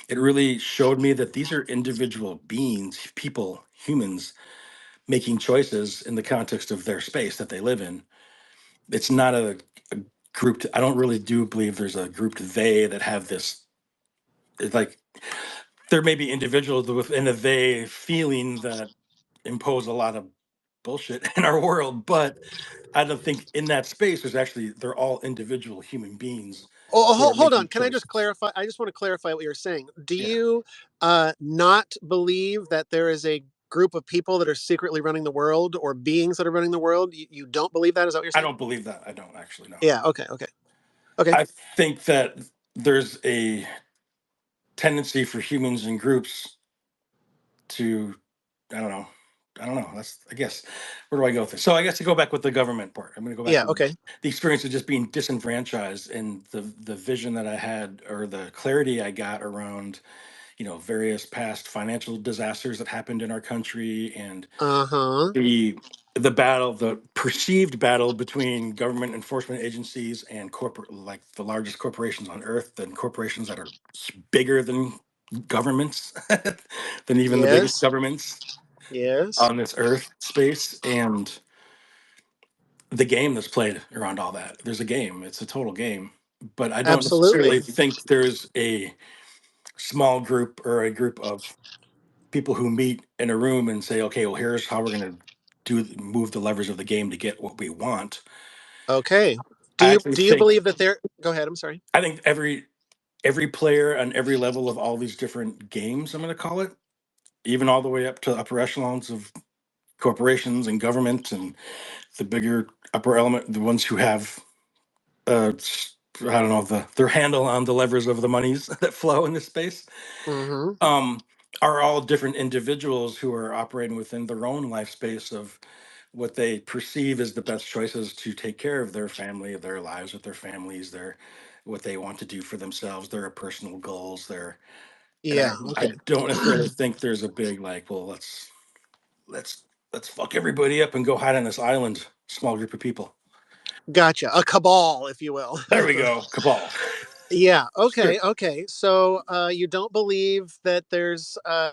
it really showed me that these are individual beings, people, humans, making choices in the context of their space that they live in. It's not a grouped. I don't really do believe there's a grouped they that have this. It's like there may be individuals within a they feeling that impose a lot of bullshit in our world, but I don't think in that space there's actually, they're all individual human beings Oh, who are hold on. making Can I just choices. clarify? I just want to clarify what you're saying. Do Yeah, you not believe that there is a group of people that are secretly running the world or beings that are running the world? You don't believe that? Is that what you're I saying? don't believe that. I don't actually know. Yeah. Okay. Okay. Okay. I think that there's a tendency for humans and groups to, I don't know. I don't know. That's, I guess, where do I go with this? So I guess to go back with the government part, I'm going to go back Yeah. to Okay. the experience of just being disenfranchised, and the vision that I had, or the clarity I got around, various past financial disasters that happened in our country, and Uh huh. the the perceived battle between government enforcement agencies and corporate, like the largest corporations on earth, and corporations that are bigger than governments, than even the biggest Yes. governments Yes. on this earth space, and the game that's played around all that. There's a game. It's a total game. But I don't Absolutely. necessarily think there's a small group or a group of people who meet in a room and say, okay, well, here's how we're going to move the levers of the game to get what we want. Okay. Do I you actually do you think believe that there? Go ahead. I'm sorry. I think every player on every level of all these different games, I'm going to call it, even all the way up to upper echelons of corporations and government, and the bigger upper element, the ones who have I don't know, their handle on the levers of the monies that flow in this space, Mm-hmm. um, are all different individuals who are operating within their own life space of what they perceive as the best choices to take care of their family, of their lives with their families, their what they want to do for themselves, their personal goals, and Yeah. I Okay. don't necessarily think there's a big like, well, let's let's fuck everybody up and go hide on this island, small group of people. Gotcha. A cabal, if you will. There we go, cabal. Yeah. Sure. Okay. Okay. So you don't believe that there's a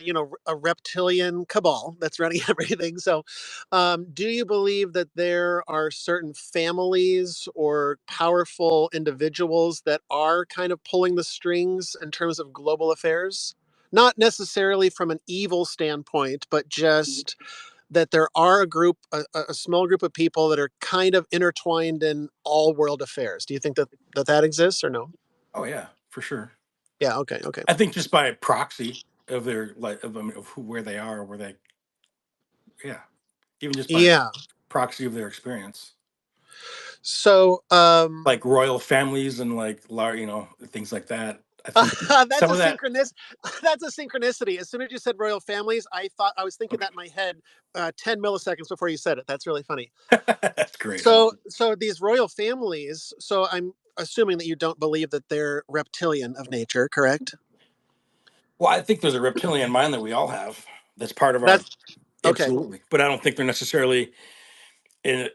reptilian cabal that's running everything. So do you believe that there are certain families or powerful individuals that are kind of pulling the strings in terms of global affairs? Not necessarily from an evil standpoint, but just that there are a small group of people that are kind of intertwined in all world affairs. Do you think that that exists or no? Oh yeah, for sure. Yeah. Okay. Okay. I think just by proxy of their like of, I mean, of who, where they are, where they, yeah, even just by Yeah. proxy of their experience, So like royal families and like things like that. I think that's some a of that. that's a synchronicity. As soon as you said royal families, I was thinking that in my head 10 milliseconds before you said it. That's really funny. That's great. I love So it. these royal families. So I'm assuming that you don't believe that they're reptilian of nature, correct? Well, I think there's a reptilian mind that we all have. That's part of our, That's okay. absolutely. But I don't think they're necessarily in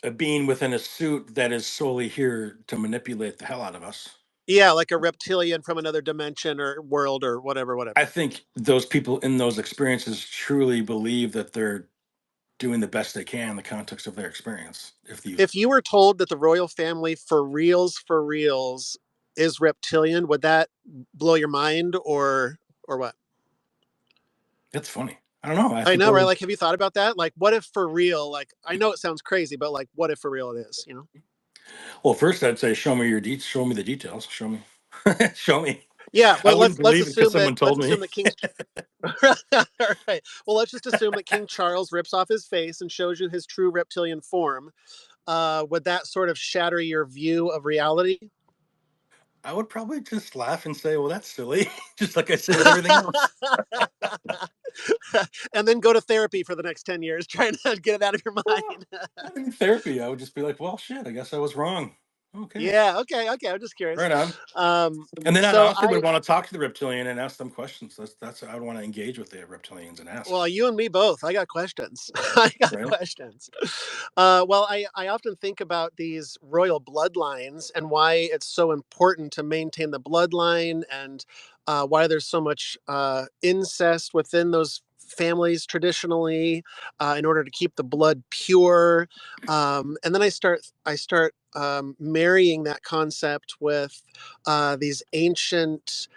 a being within a suit that is solely here to manipulate the hell out of us. Yeah, like a reptilian from another dimension or world or whatever, I whatever. think those people in those experiences truly believe that they're doing the best they can in the context of their experience. If you, If you were told that the royal family for reals is reptilian, would that blow your mind or what? that's funny. I don't know. I I think know, I right? would. Like, have you thought about that? Like, what if for real? Like, I know it sounds crazy, but like, what if for real it is? You know? Well, first I'd say, show me show me the details. Show me, show me. Yeah. I Well, wouldn't let's believe it because assume that someone told me. King's. All right. Well, let's just assume that King Charles rips off his face and shows you his true reptilian form. Would that sort of shatter your view of reality? I would probably just laugh and say, "Well, that's silly," just like I say with everything else. And then go to therapy for the next 10 years trying to get it out of your Well, mind. I mean, therapy, I would just be like, "Well, shit, I guess I was wrong." Okay. Yeah. Okay. Okay. I'm just curious. Right on. Um, And then I'd so also would I, want to talk to the reptilian and ask them questions. That's I would want to engage with the reptilians and ask. well, you and me both. I got questions. I got Right. questions. Well, I often think about these royal bloodlines and why it's so important to maintain the bloodline and why there's so much incest within those families traditionally in order to keep the blood pure. And then I start marrying that concept with these ancient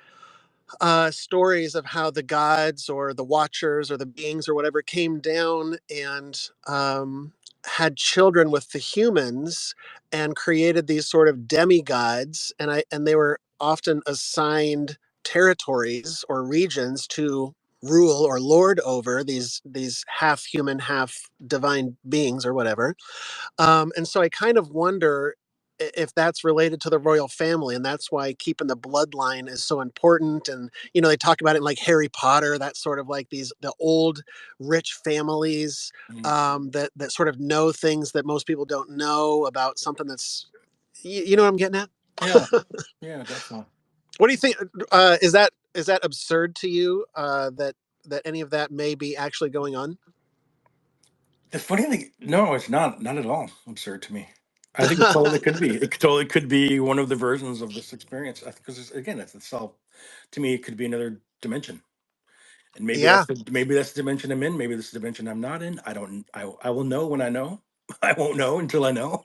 stories of how the gods or the watchers or the beings or whatever came down and had children with the humans and created these sort of demigods, and they were often assigned territories or regions to rule or lord over these half human half divine beings or whatever. And so I kind of wonder if that's related to the royal family, and that's why keeping the bloodline is so important. And they talk about it in like Harry Potter. That's sort of like the old rich families Mhm. that sort of know things that most people don't know about something that's you know what I'm getting at. Yeah. Yeah. Definitely. What do you think? Is that absurd to you? That any of that may be actually going on? The funny thing, no, it's not at all absurd to me. I think it totally could be. It totally could be one of the versions of this experience. I think because again, it's all to me. It could be another dimension, and Yeah, maybe that's the dimension I'm in. Maybe this is the dimension I'm not in. I don't. I will know when I know. I won't know until I know.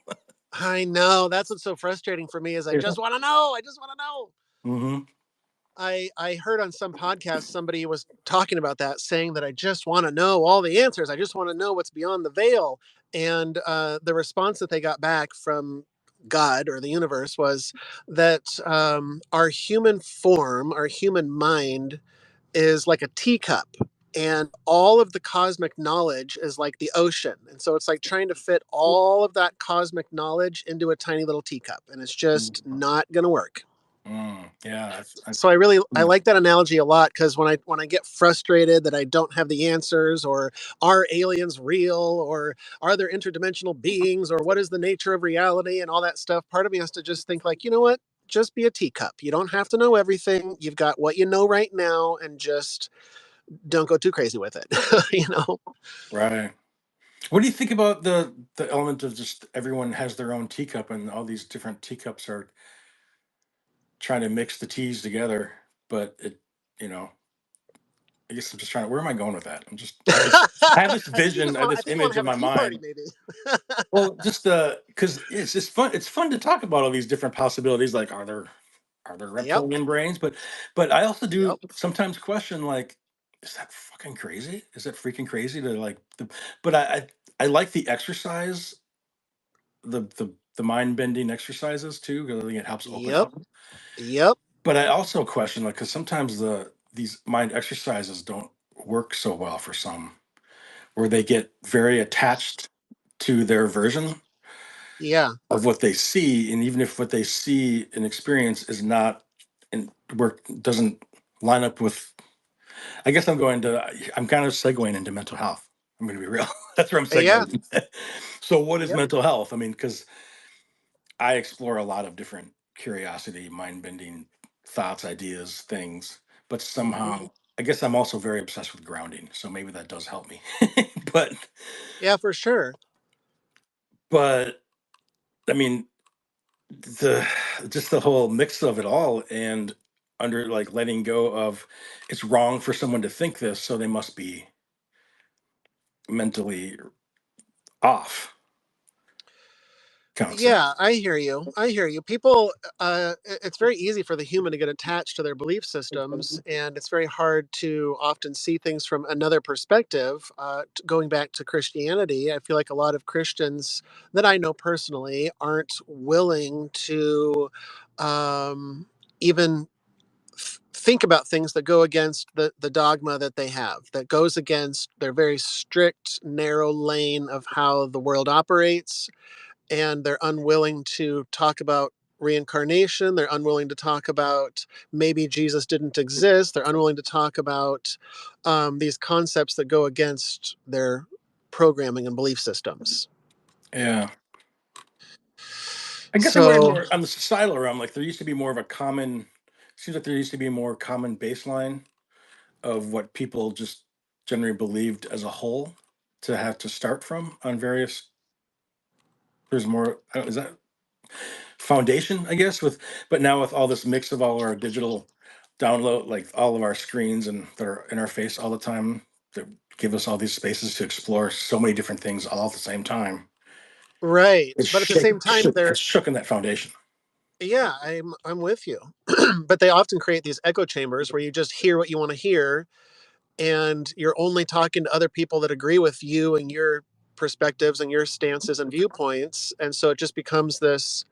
I know. That's what's so frustrating for me is I Yeah. just want to know. I just want to know. Hmm. I heard on some podcast somebody was talking about that, saying that I just want to know all the answers. I just want to know what's beyond the veil. And the response that they got back from God or the universe was that our human form, our human mind, is like a teacup. And all of the cosmic knowledge is like the ocean. And so it's like trying to fit all of that cosmic knowledge into a tiny little teacup. And it's just not going to work. Yeah. So I like that analogy a lot because when I get frustrated that I don't have the answers, or are aliens real, or are there interdimensional beings, or what is the nature of reality and all that stuff, part of me has to just think like, you know what, just be a teacup. You don't have to know everything. You've got what you know right now, and just don't go too crazy with it. you know Right. What do you think about the element of just everyone has their own teacup and all these different teacups are trying to mix the teas together, but you know, I guess I'm just trying to. Where am I going with that? I have this you vision, just I have want I this think you want image to in have a my tea party mind. maybe. Well, just because it's fun. It's fun to talk about all these different possibilities. Like, are there Yep. reptilian brains? But I also do Yep. sometimes question like, is that fucking crazy? Is that freaking crazy to like? But I like the exercise, the mind bending exercises too, because I think it helps open Yep. up. Yep. But I also question like because sometimes these mind exercises don't work so well for some, where they get very attached to their version Yeah. of what they see, and even if what they see and experience is not and work doesn't line up with. I guess I'm kind of segueing into mental health. I'm going to be real. That's where I'm Yeah. segueing. So what is Yep. mental health? I mean, because I explore a lot of different curiosity, mind bending thoughts, ideas, things, but Hmm. somehow I guess I'm also very obsessed with grounding. So maybe that does help me. but Yeah, for sure. but I mean the just the whole mix of it all and under like letting go of it's wrong for someone to think this, so they must be mentally off Yeah, concept. I hear you. I hear you. People, it's very easy for the human to get attached to their belief systems, and it's very hard to often see things from another perspective. Going back to Christianity, I feel like a lot of Christians that I know personally aren't willing to um, even think about things that go against the dogma that they have, that goes against their very strict, narrow lane of how the world operates, and they're unwilling to talk about reincarnation. They're unwilling to talk about maybe Jesus didn't exist. They're unwilling to talk about these concepts that go against their programming and belief systems. Yeah. I guess I worry So more on the societal realm. Like there used to be more of a common. Seems like there used to be a more common baseline of what people just generally believed as a whole to have to start from on various. There's more. Is that foundation? I guess with, but now with all this mix of all our digital download, like all of our screens and that are in our face all the time, that give us all these spaces to explore so many different things all at the same time. right, It's but at the same time, it's they're shook in that foundation. yeah, I'm with you. But they often create these echo chambers where you just hear what you want to hear, and you're only talking to other people that agree with you and your perspectives and your stances and viewpoints, and so it just becomes this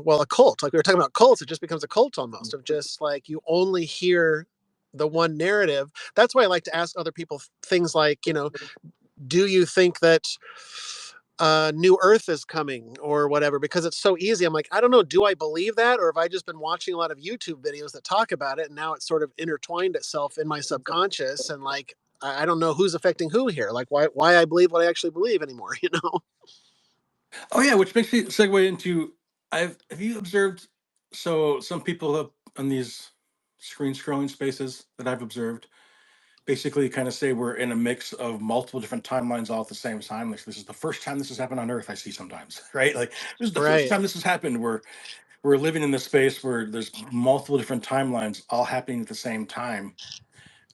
well, a cult. Like we were talking about cults, it just becomes a cult almost of just like you only hear the one narrative. That's why I like to ask other people things like, do you think that new earth is coming or whatever, because it's so easy. I'm like, I don't know, do I believe that, or have I just been watching a lot of YouTube videos that talk about it and now it's sort of intertwined itself in my subconscious, and like I don't know who's affecting who here, like why I believe what I actually believe anymore. Oh yeah, which makes me segue into I've have you observed so some people have on these screen scrolling spaces that I've observed basically kind of say we're in a mix of multiple different timelines all at the same time. Like this is the first time this has happened on Earth, I see sometimes, right? Like this is the first Right. time this has happened. We're living in this space where there's multiple different timelines all happening at the same time.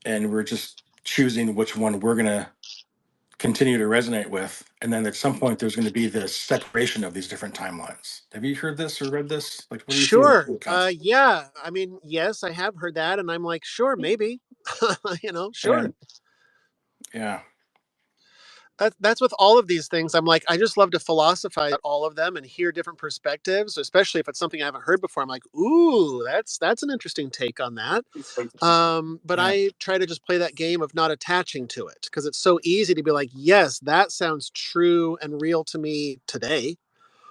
And we're just choosing which one we're gonna continue to resonate with. And then at some point there's going to be this separation of these different timelines. Have you heard this or read this? Like what do you feel about Sure. the concept? Yeah. I mean, yes, I have heard that, and I'm like, sure, maybe. Yeah. Sure. Yeah. That's with all of these things. I'm like, I just love to philosophize all of them and hear different perspectives, especially if it's something I haven't heard before. I'm like, ooh, that's an interesting take on that. But Yeah. I try to just play that game of not attaching to it because it's so easy to be like, yes, that sounds true and real to me today.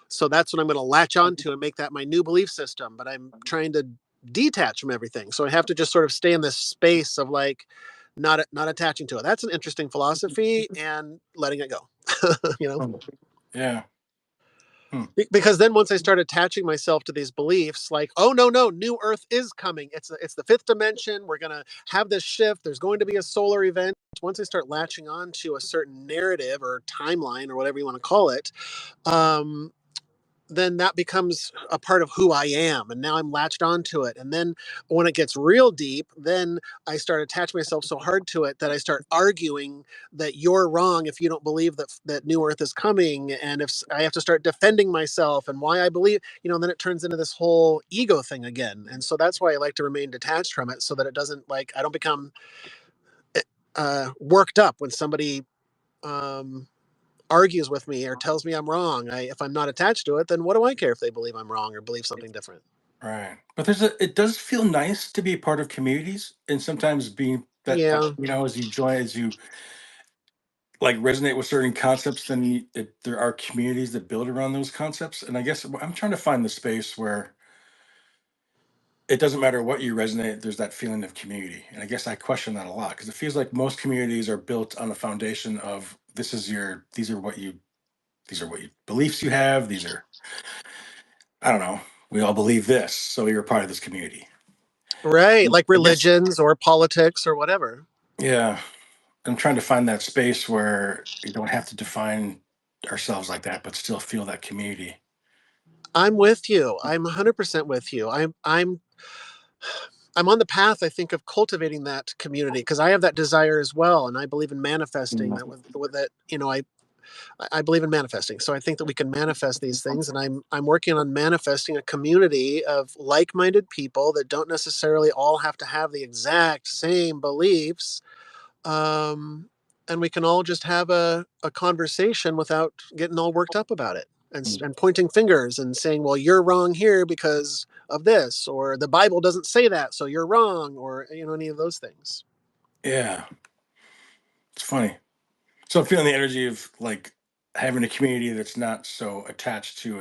So that's what I'm going to latch onto and make that my new belief system. But I'm trying to detach from everything. So I have to just sort of stay in this space of like not attaching to it. That's an interesting philosophy and letting it go. you know, Oh, yeah. Hmm. because then once I start attaching myself to these beliefs, like, oh no, new Earth is coming. It's the fifth dimension. We're gonna have this shift. There's going to be a solar event. Once I start latching on to a certain narrative or timeline or whatever you want to call it, um, then that becomes a part of who I am. And now I'm latched onto it. And then when it gets real deep, then I start attaching myself so hard to it that I start arguing that you're wrong if you don't believe that New Earth is coming. And if I have to start defending myself and why I believe, then it turns into this whole ego thing again. And so that's why I like to remain detached from it so that it doesn't like, I don't become worked up when somebody, um, argues with me or tells me I'm wrong. If I'm not attached to it, then what do I care if they believe I'm wrong or believe something different? Right. But it does feel nice to be a part of communities and sometimes being that part, Yeah, as you join, as you like resonate with certain concepts, then there are communities that build around those concepts. And I guess I'm trying to find the space where it doesn't matter what you resonate, there's that feeling of community. And I guess I question that a lot because it feels like most communities are built on the foundation of these are what you beliefs you have. These are, I don't know, we all believe this. So you're a part of this community. right. Like I guess, religions or politics or whatever. yeah, I'm trying to find that space where you don't have to define ourselves like that, but still feel that community. I'm with you. I'm 100% with you. I'm on the path, I think, of cultivating that community because I have that desire as well, and I believe in manifesting that. With that, I believe in manifesting. So I think that we can manifest these things, and I'm working on manifesting a community of like-minded people that don't necessarily all have to have the exact same beliefs, um, and we can all just have a conversation without getting all worked up about it and pointing fingers and saying, well, you're wrong here because of this, or the Bible doesn't say that, so you're wrong, or any of those things. Yeah, it's funny. So I'm feeling the energy of like having a community that's not so attaching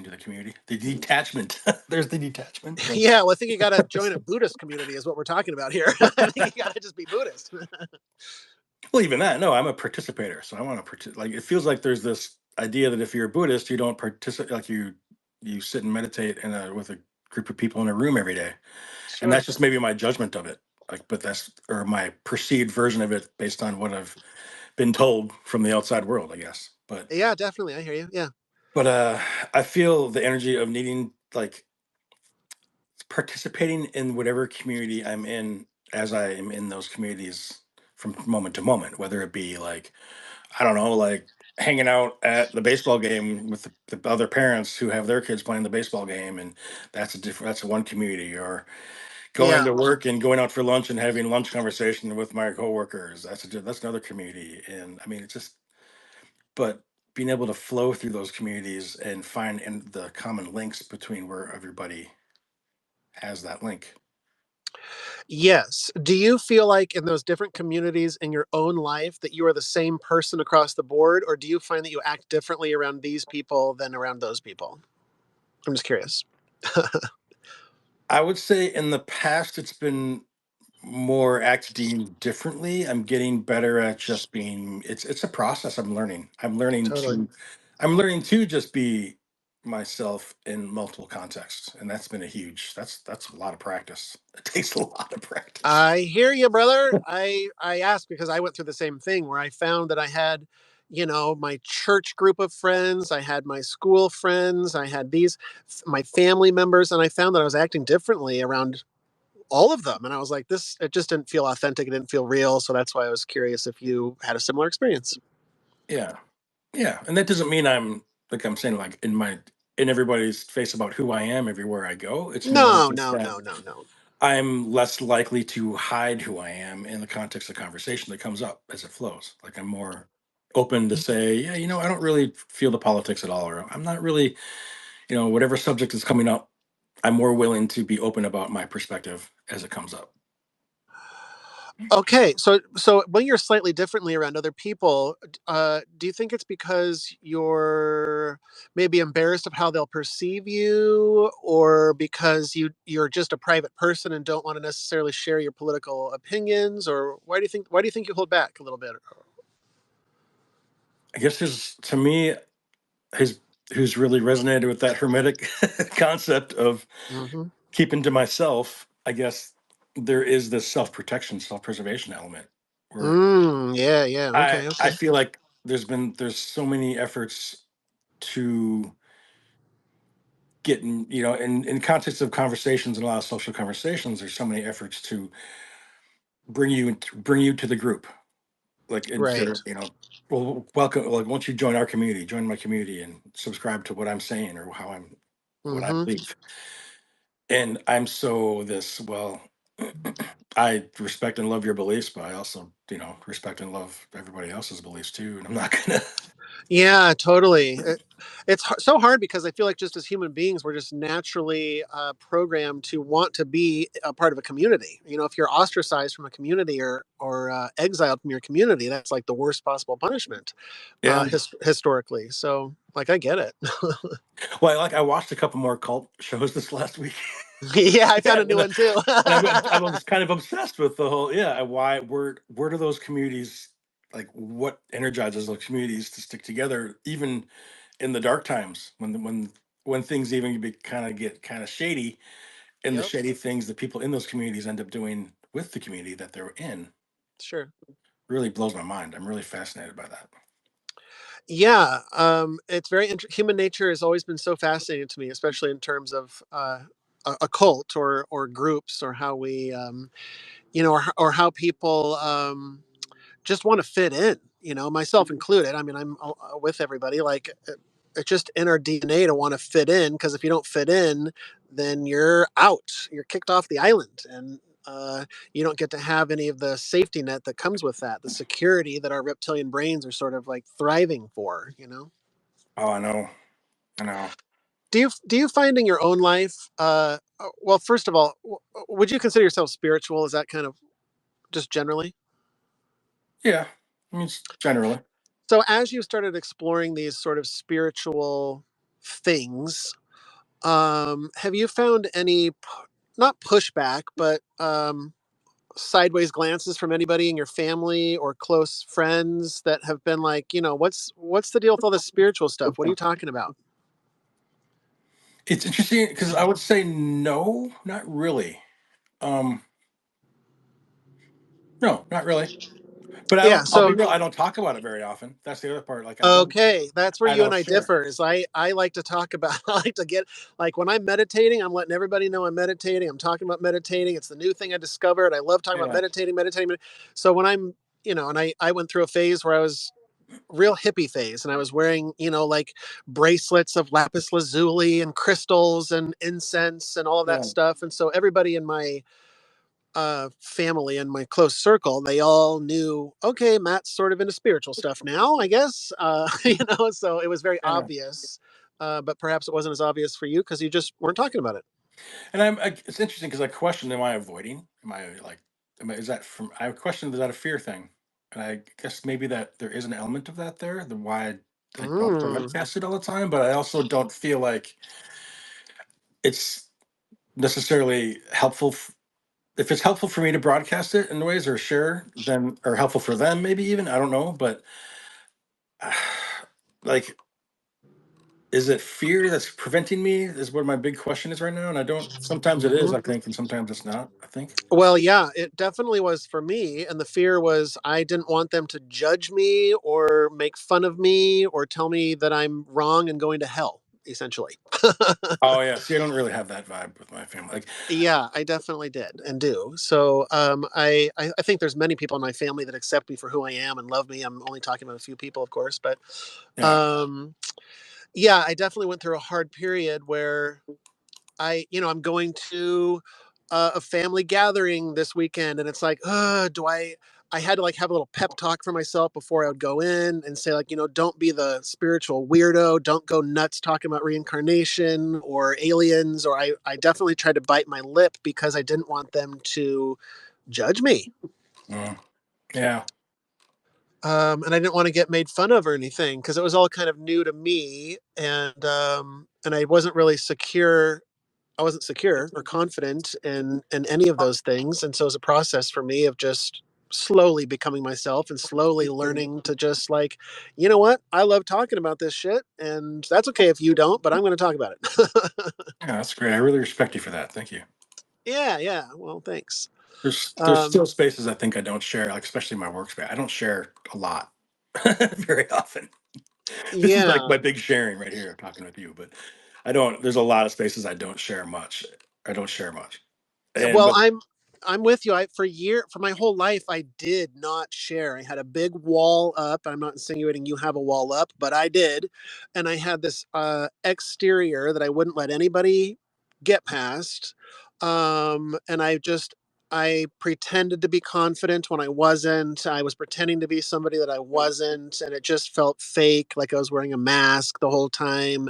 to the community. The detachment. There's the detachment. Yeah, well, I think you got to join a Buddhist community, is what we're talking about here. I think you got to just be Buddhist. Well, even that. No, I'm a participator, so I want to like. It feels like there's this. idea that if you're a Buddhist, you don't participate, like you sit and meditate with a group of people in a room every day, and Sure. that's just maybe my judgment of it. Like, but that's or my perceived version of it based on what I've been told from the outside world, I guess. Yeah, definitely. I hear you. Yeah. But I feel the energy of needing like participating in whatever community I'm in as I am in those communities from moment to moment, whether it be like, I don't know, like hanging out at the baseball game with the other parents who have their kids playing the baseball game. And that's a one community, or going Yeah. to work and going out for lunch and having lunch conversation with my coworkers. That's another community. And I mean, it's just, but being able to flow through those communities and find the common links between where everybody has that link. Yes. Do you feel like in those different communities in your own life that you are the same person across the board, or do you find that you act differently around these people than around those people? I'm just curious. I would say in the past it's been more acting differently. I'm getting better at just being, it's a process I'm learning. Totally. I'm learning to just be myself in multiple contexts. And that's been that's a lot of practice. It takes a lot of practice. I hear you, brother. I asked because I went through the same thing where I found that I had, my church group of friends, I had my school friends, I had my family members, and I found that I was acting differently around all of them. And I was like, this, it just didn't feel authentic. It didn't feel real. So that's why I was curious if you had a similar experience. Yeah. Yeah. And that doesn't mean I'm saying like in everybody's face about who I am everywhere I go. It's more No, just no, that no, no, no. I'm less likely to hide who I am in the context of conversation that comes up as it flows. Like, I'm more open to say, yeah, I don't really feel the politics at all, or I'm not really, whatever subject is coming up, I'm more willing to be open about my perspective as it comes up. Okay, so when you're slightly differently around other people, do you think it's because you're maybe embarrassed of how they'll perceive you, or because you're just a private person and don't want to necessarily share your political opinions, or why do you think you hold back a little bit? I guess there's, to me, his who's really resonated with that hermetic concept of Hmm. keeping to myself. I guess there is this self-protection, self-preservation element where Yeah, yeah. I Okay, I okay. feel like there's so many efforts to get in context of conversations and a lot of social conversations. There's so many efforts to bring you to the group, like Right. into well, welcome, like, once you join our community, join my community and subscribe to what I'm saying or what I Hmm. believe. And I'm so this well. I respect and love your beliefs, but I also, respect and love everybody else's beliefs too. And I'm not gonna. Yeah, totally. It's so hard because I feel like just as human beings, we're just naturally programmed to want to be a part of a community. If you're ostracized from a community or exiled from your community, that's like the worst possible punishment Yeah. historically. So, like, I get it. Well, I watched a couple more cult shows this last week. Yeah, I found Yeah, a new one too. and I'm just kind of obsessed with the whole, yeah. Why where do those communities, like, what energizes those communities to stick together even in the dark times when things even get kind of shady, and the Yep. shady things that people in those communities end up doing with the community that they're in Sure. really blows my mind. I'm really fascinated by that. Yeah, it's very human nature has always been so fascinating to me, especially in terms of a cult or groups or how we or how people just want to fit in, myself included. I mean, I'm with everybody. Like, it's just in our DNA to want to fit in, because if you don't fit in, then you're out. You're kicked off the island, and you don't get to have any of the safety net that comes with that, the security that our reptilian brains are sort of like thriving for. Oh, I know. I know. Do you find in your own life? Well, first of all, would you consider yourself spiritual? Is that kind of just generally? Yeah, I mean, generally. So as you started exploring these sort of spiritual things, have you found any not pushback, but sideways glances from anybody in your family or close friends that have been like, what's the deal with all this spiritual stuff? What are you talking about? It's interesting because I would say no, not really. Um, no, not really. But I Yeah. don't. I'll be So real. I don't talk about it very often. That's the other part. Like I don't. okay, that's where I you and don't I share. differ. Is I like to talk about. I like to get like when I'm meditating, I'm letting everybody know I'm meditating. I'm talking about meditating. It's the new thing I discovered. I love talking about Yeah. meditating. So when I'm and I went through a phase where I was real hippie phase and I was wearing like bracelets of lapis lazuli and crystals and incense and all of that Yeah. stuff. And so everybody in my family and my close circle, they all knew, okay, Matt's sort of into spiritual stuff now, I guess. So it was very Yeah. obvious. But perhaps it wasn't as obvious for you because you just weren't talking about it. And it's interesting because I question: Am I avoiding? Am I like? Is that from? I question: Is that a fear thing? And I guess maybe that there is an element of that there. The why I don't Mm. broadcast it all the time, but I also don't feel like it's necessarily helpful. If it's helpful for me to broadcast it in ways or share, then or helpful for them, maybe even I don't know, but like is it fear that's preventing me is what my big question is right now, and I don't, sometimes it is, Mhm. I think, and sometimes it's not, I think. Well, yeah, it definitely was for me. And the fear was I didn't want them to judge me or make fun of me or tell me that I'm wrong and going to hell, essentially. Oh yeah, see, I don't really have that vibe with my family, like, Yeah, I definitely did and do. So I think there's many people in my family that accept me for who I am and love me. I'm only talking about a few people, of course, but yeah. um, yeah, I definitely went through a hard period where I'm going to a family gathering this weekend, and it's like, do I? I had to like have a little pep talk for myself before I would go in and say like, don't be the spiritual weirdo. Don't go nuts talking about reincarnation or aliens. Or I definitely tried to bite my lip because I didn't want them to judge me. Mm, yeah. And I didn't want to get made fun of or anything because it was all kind of new to me, and I wasn't really secure. I wasn't secure or confident in any of those things, and so it was a process for me of just slowly becoming myself and slowly learning to just like, you know what, I love talking about this shit, and that's okay if you don't, but I'm going to talk about it. Yeah, that's great, I really respect you for that, thank you. Yeah, yeah. Well, thanks. There's Um, still spaces I think I don't share, like especially my workspace, I don't share a lot very often. This is like yeah. my big sharing right here, talking with you, but I don't, there's a lot of spaces I don't share much. I don't share much. And Well, but I'm with you. For my whole life I did not share. I had a big wall up. I'm not insinuating you have a wall up, but I did. And I had this exterior that I wouldn't let anybody get past. And I pretended to be confident when I wasn't. I was pretending to be somebody that I wasn't, and it just felt fake, like I was wearing a mask the whole time.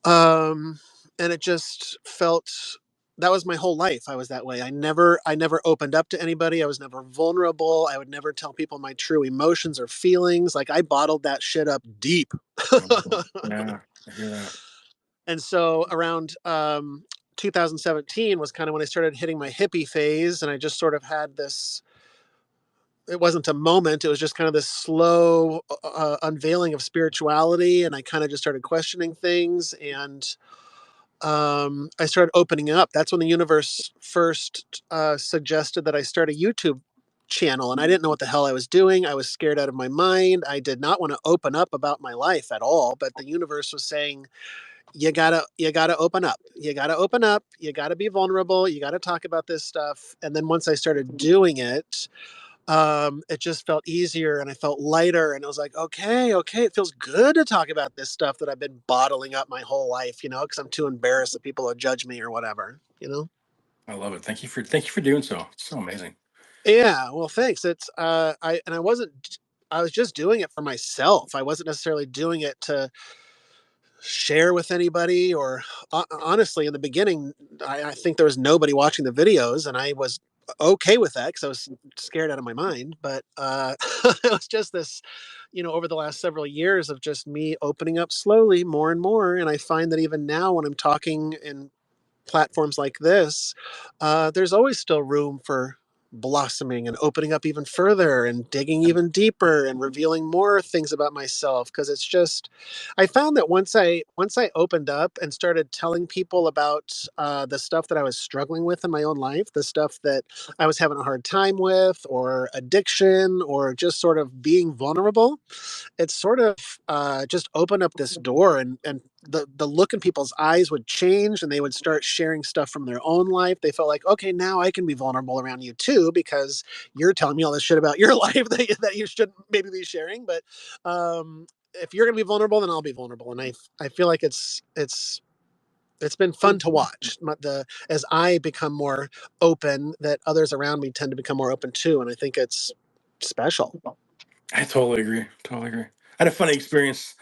Um, and it just felt that was my whole life. I was that way. I never opened up to anybody. I was never vulnerable. I would never tell people my true emotions or feelings. Like I bottled that shit up deep. yeah, I hear that. And so around 2017 was kind of when I started hitting my hippie phase, and I just sort of had this. It wasn't a moment. It was just kind of this slow unveiling of spirituality, and I kind of just started questioning things, and I started opening up. That's when the universe first suggested that I start a YouTube channel, and I didn't know what the hell I was doing. I was scared out of my mind. I did not want to open up about my life at all. But the universe was saying, you gotta open up. You gotta open up. You gotta be vulnerable. You gotta talk about this stuff." And then once I started doing it, it just felt easier and I felt lighter. And I was like, okay, okay, it feels good to talk about this stuff that I've been bottling up my whole life, because I'm too embarrassed that people will judge me or whatever. I love it. Thank you for doing so. It's so amazing. Yeah, well, thanks. It's I wasn't. I was just doing it for myself. I wasn't necessarily doing it to share with anybody or honestly in the beginning I think there was nobody watching the videos and I was okay with that because I was scared out of my mind, but it was just this over the last several years of just me opening up slowly more and more, and I find that even now when I'm talking in platforms like this, there's always still room for blossoming and opening up even further and digging even deeper and revealing more things about myself, because it's just, I found that once I opened up and started telling people about the stuff that I was struggling with in my own life, the stuff that I was having a hard time with, or addiction, or just sort of being vulnerable, it sort of just opened up this door, and the look in people's eyes would change, and they would start sharing stuff from their own life. They felt like, okay, now I can be vulnerable around you too, because you're telling me all this shit about your life that you shouldn't maybe be sharing. But if you're going to be vulnerable, then I'll be vulnerable. And I feel like it's been fun to watch the as I become more open, that others around me tend to become more open too, and I think it's special. I totally agree. Totally agree. I had a funny experience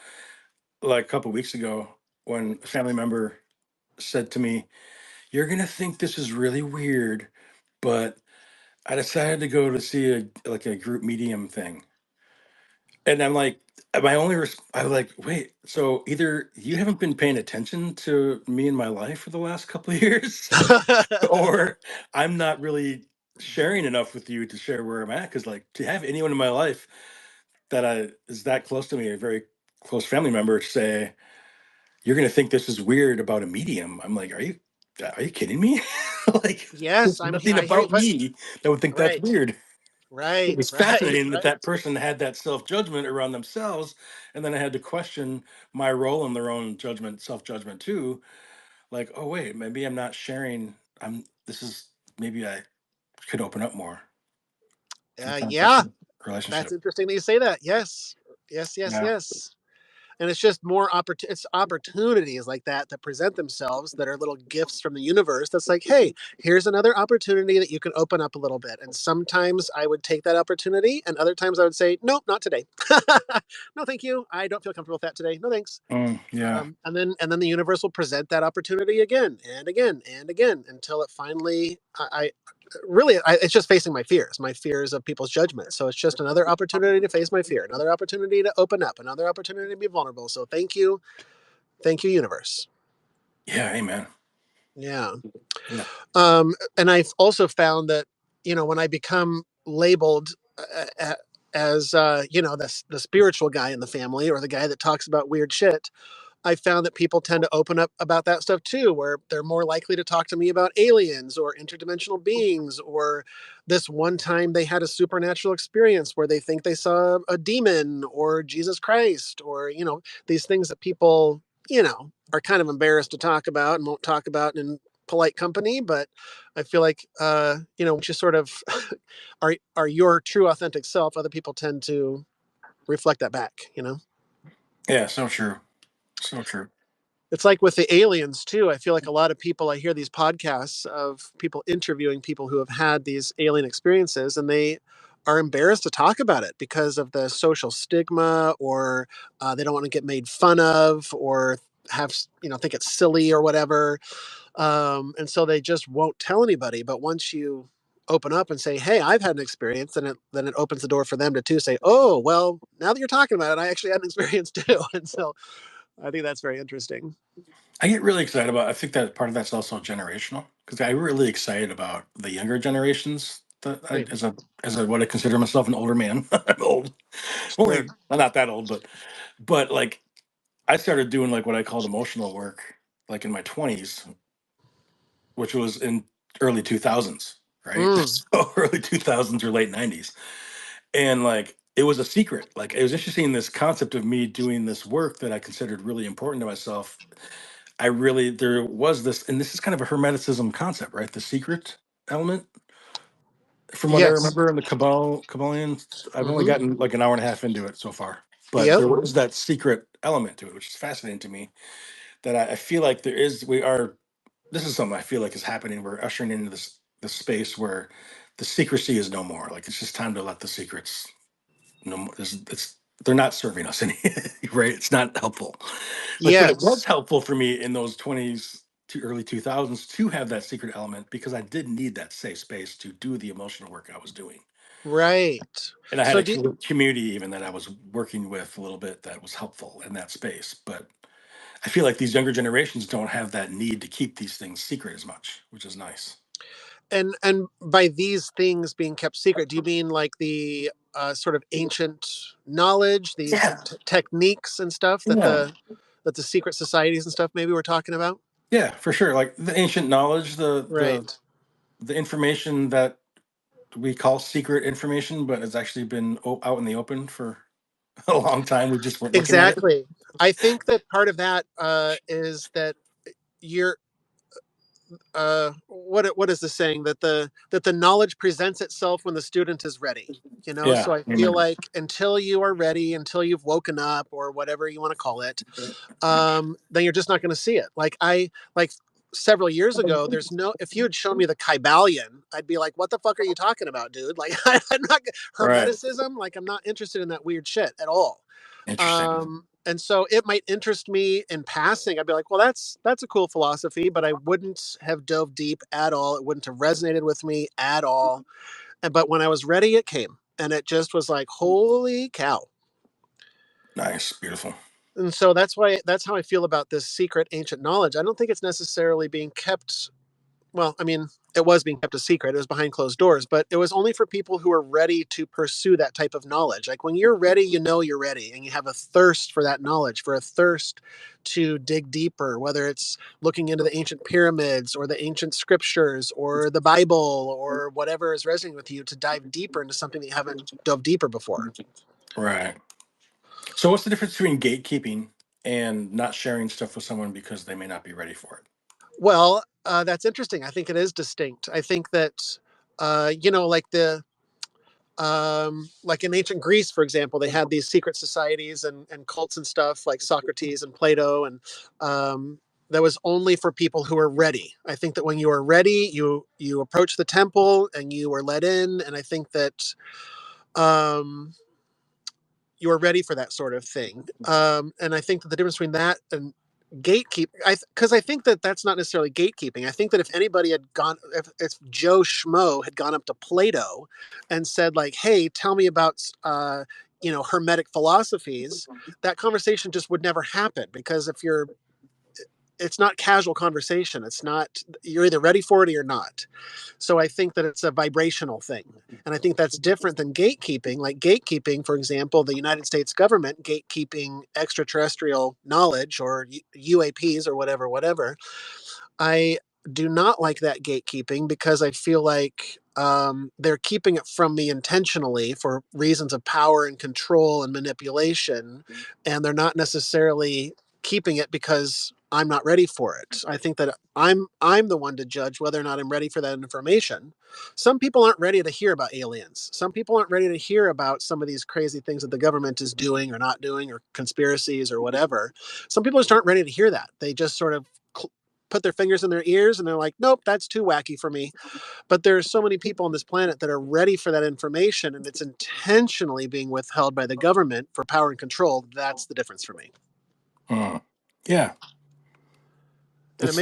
like a couple weeks ago when a family member said to me, "You're gonna think this is really weird, but I decided to go to see a group medium thing." And I'm like, I was like, wait, so either you haven't been paying attention to me in my life for the last couple of years, or I'm not really sharing enough with you to share where I'm at. Because like to have anyone in my life that I is that close to me, a very close family member, say you're gonna think this is weird about a medium. I'm like, are you kidding me? Like, Yes, there's nothing I hear you, about but me that would think that's right, weird. It right, was right, fascinating that right. that person had that self judgment around themselves, and then I had to question my role in their own judgment, self judgment too. Like, oh wait, maybe I'm not sharing. I'm. This is maybe I could open up more in the context Yeah, of that's relationship. interesting that you say that. Yes, yes, yes, Yeah. yes. And it's just more it's opportunities like that that present themselves, that are little gifts from the universe, that's like, hey, here's another opportunity that you can open up a little bit. And sometimes I would take that opportunity, and other times I would say, nope, not today. No, thank you, I don't feel comfortable with that today, no thanks. Yeah. And then the universe will present that opportunity again and again and again, until it finally, I really, it's just facing my fears of people's judgment. So it's just another opportunity to face my fear, another opportunity to open up, another opportunity to be vulnerable. So thank you, universe. Yeah. Amen. Yeah. Yeah. And I've also found that, when I become labeled as the spiritual guy in the family, or the guy that talks about weird shit, I found that people tend to open up about that stuff too, where they're more likely to talk to me about aliens or interdimensional beings, or this one time they had a supernatural experience where they think they saw a demon or Jesus Christ, or, these things that people, are kind of embarrassed to talk about and won't talk about in polite company. But I feel like, once you sort of are your true authentic self, other people tend to reflect that back. Yeah. So true. So true. It's like with the aliens too. I feel like a lot of people, I hear these podcasts of people interviewing people who have had these alien experiences, and they are embarrassed to talk about it because of the social stigma, or they don't want to get made fun of, or have, think it's silly or whatever. And so they just won't tell anybody. But once you open up and say, hey, I've had an experience, then it opens the door for them to too say, oh, well, now that you're talking about it, I actually had an experience too. And so I think that's very interesting. I get really excited about. I think that part of that's also generational because I really excited about the younger generations. Right. As what I consider myself an older man. I'm old. Sure. Only I'm not that old, but like I started doing like what I called emotional work like in my 20s, which was in early 2000s, right? Mm. So early 2000s or late 90s. And like it was a secret. Like it was interesting this concept of me doing this work that I considered really important to myself. I really there was this, and this is kind of a hermeticism concept, right? The secret element, from what I Yes. remember in the Kabbalion. I've only Mm-hmm. gotten like an hour and a half into it so far, but Yep. there was that secret element to it, which is fascinating to me. That I feel like there is. We are. This is something I feel like is happening. We're ushering into this space where the secrecy is no more. Like it's just time to let the secrets. No more. It's they're not serving us any right. It's not helpful. But it was Yes. helpful for me in those 20s to early 2000s to have that secret element because I did need that safe space to do the emotional work I was doing. Right. And I had So a do community even that I was working with a little bit that was helpful in that space. But I feel like these younger generations don't have that need to keep these things secret as much, which is nice. And by these things being kept secret, do you mean like the sort of ancient knowledge, these Yeah. techniques and stuff Yeah. that the secret societies and stuff maybe we're talking about? Yeah, for sure. Like the ancient knowledge, Right. the information that we call secret information, but it's actually been out in the open for a long time. We just weren't looking at it. Exactly. I think that part of that is that you're what is the saying that the knowledge presents itself when the student is ready. You know, Yeah. so I feel Amen. like until you are ready, until you've woken up or whatever you want to call it, then you're just not going to see it. Like several years ago, there's no. If you had shown me the Kybalion, I'd be like, "What the fuck are you talking about, dude?" Like, I'm not Right. Hermeticism. Like, I'm not interested in that weird shit at all. Interesting. And so it might interest me in passing. I'd be like, "Well, that's a cool philosophy," but I wouldn't have dove deep at all. It wouldn't have resonated with me at all. And but when I was ready, it came, and it just was like, "Holy cow!" Nice. Beautiful. And so that's how I feel about this secret ancient knowledge. I don't think it's necessarily being kept. Well, I mean, it was being kept a secret. It was behind closed doors, but it was only for people who are ready to pursue that type of knowledge. Like when you're ready, you know you're ready, and you have a thirst for that knowledge, for a thirst to dig deeper, whether it's looking into the ancient pyramids or the ancient scriptures or the Bible or whatever is resonating with you to dive deeper into something that you haven't dove deeper before. Right. So, what's the difference between gatekeeping and not sharing stuff with someone because they may not be ready for it? Well, that's interesting. I think it is distinct. I think that, like like in ancient Greece, for example, they had these secret societies and cults and stuff like Socrates and Plato, and that was only for people who were ready. I think that when you are ready, you approach the temple and you are let in, and I think that um, you are ready for that sort of thing. And I think that the difference between that and gatekeep, because I think that that's not necessarily gatekeeping. I think that if anybody had gone, if Joe Schmo had gone up to Plato and said like, "Hey, tell me about Hermetic philosophies," that conversation just would never happen because if you're it's not casual conversation. It's not you're either ready for it or you're not. So I think that it's a vibrational thing. And I think that's different than gatekeeping. Like gatekeeping, for example, the United States government gatekeeping extraterrestrial knowledge or UAPs or whatever. I do not like that gatekeeping because I feel like they're keeping it from me intentionally for reasons of power and control and manipulation. And they're not necessarily keeping it because I'm not ready for it. I think that I'm the one to judge whether or not I'm ready for that information. Some people aren't ready to hear about aliens. Some people aren't ready to hear about some of these crazy things that the government is doing or not doing or conspiracies or whatever. Some people just aren't ready to hear that. They just sort of put their fingers in their ears and they're like, nope, that's too wacky for me. But there's so many people on this planet that are ready for that information and it's intentionally being withheld by the government for power and control. That's the difference for me. Hmm. Yeah. And That's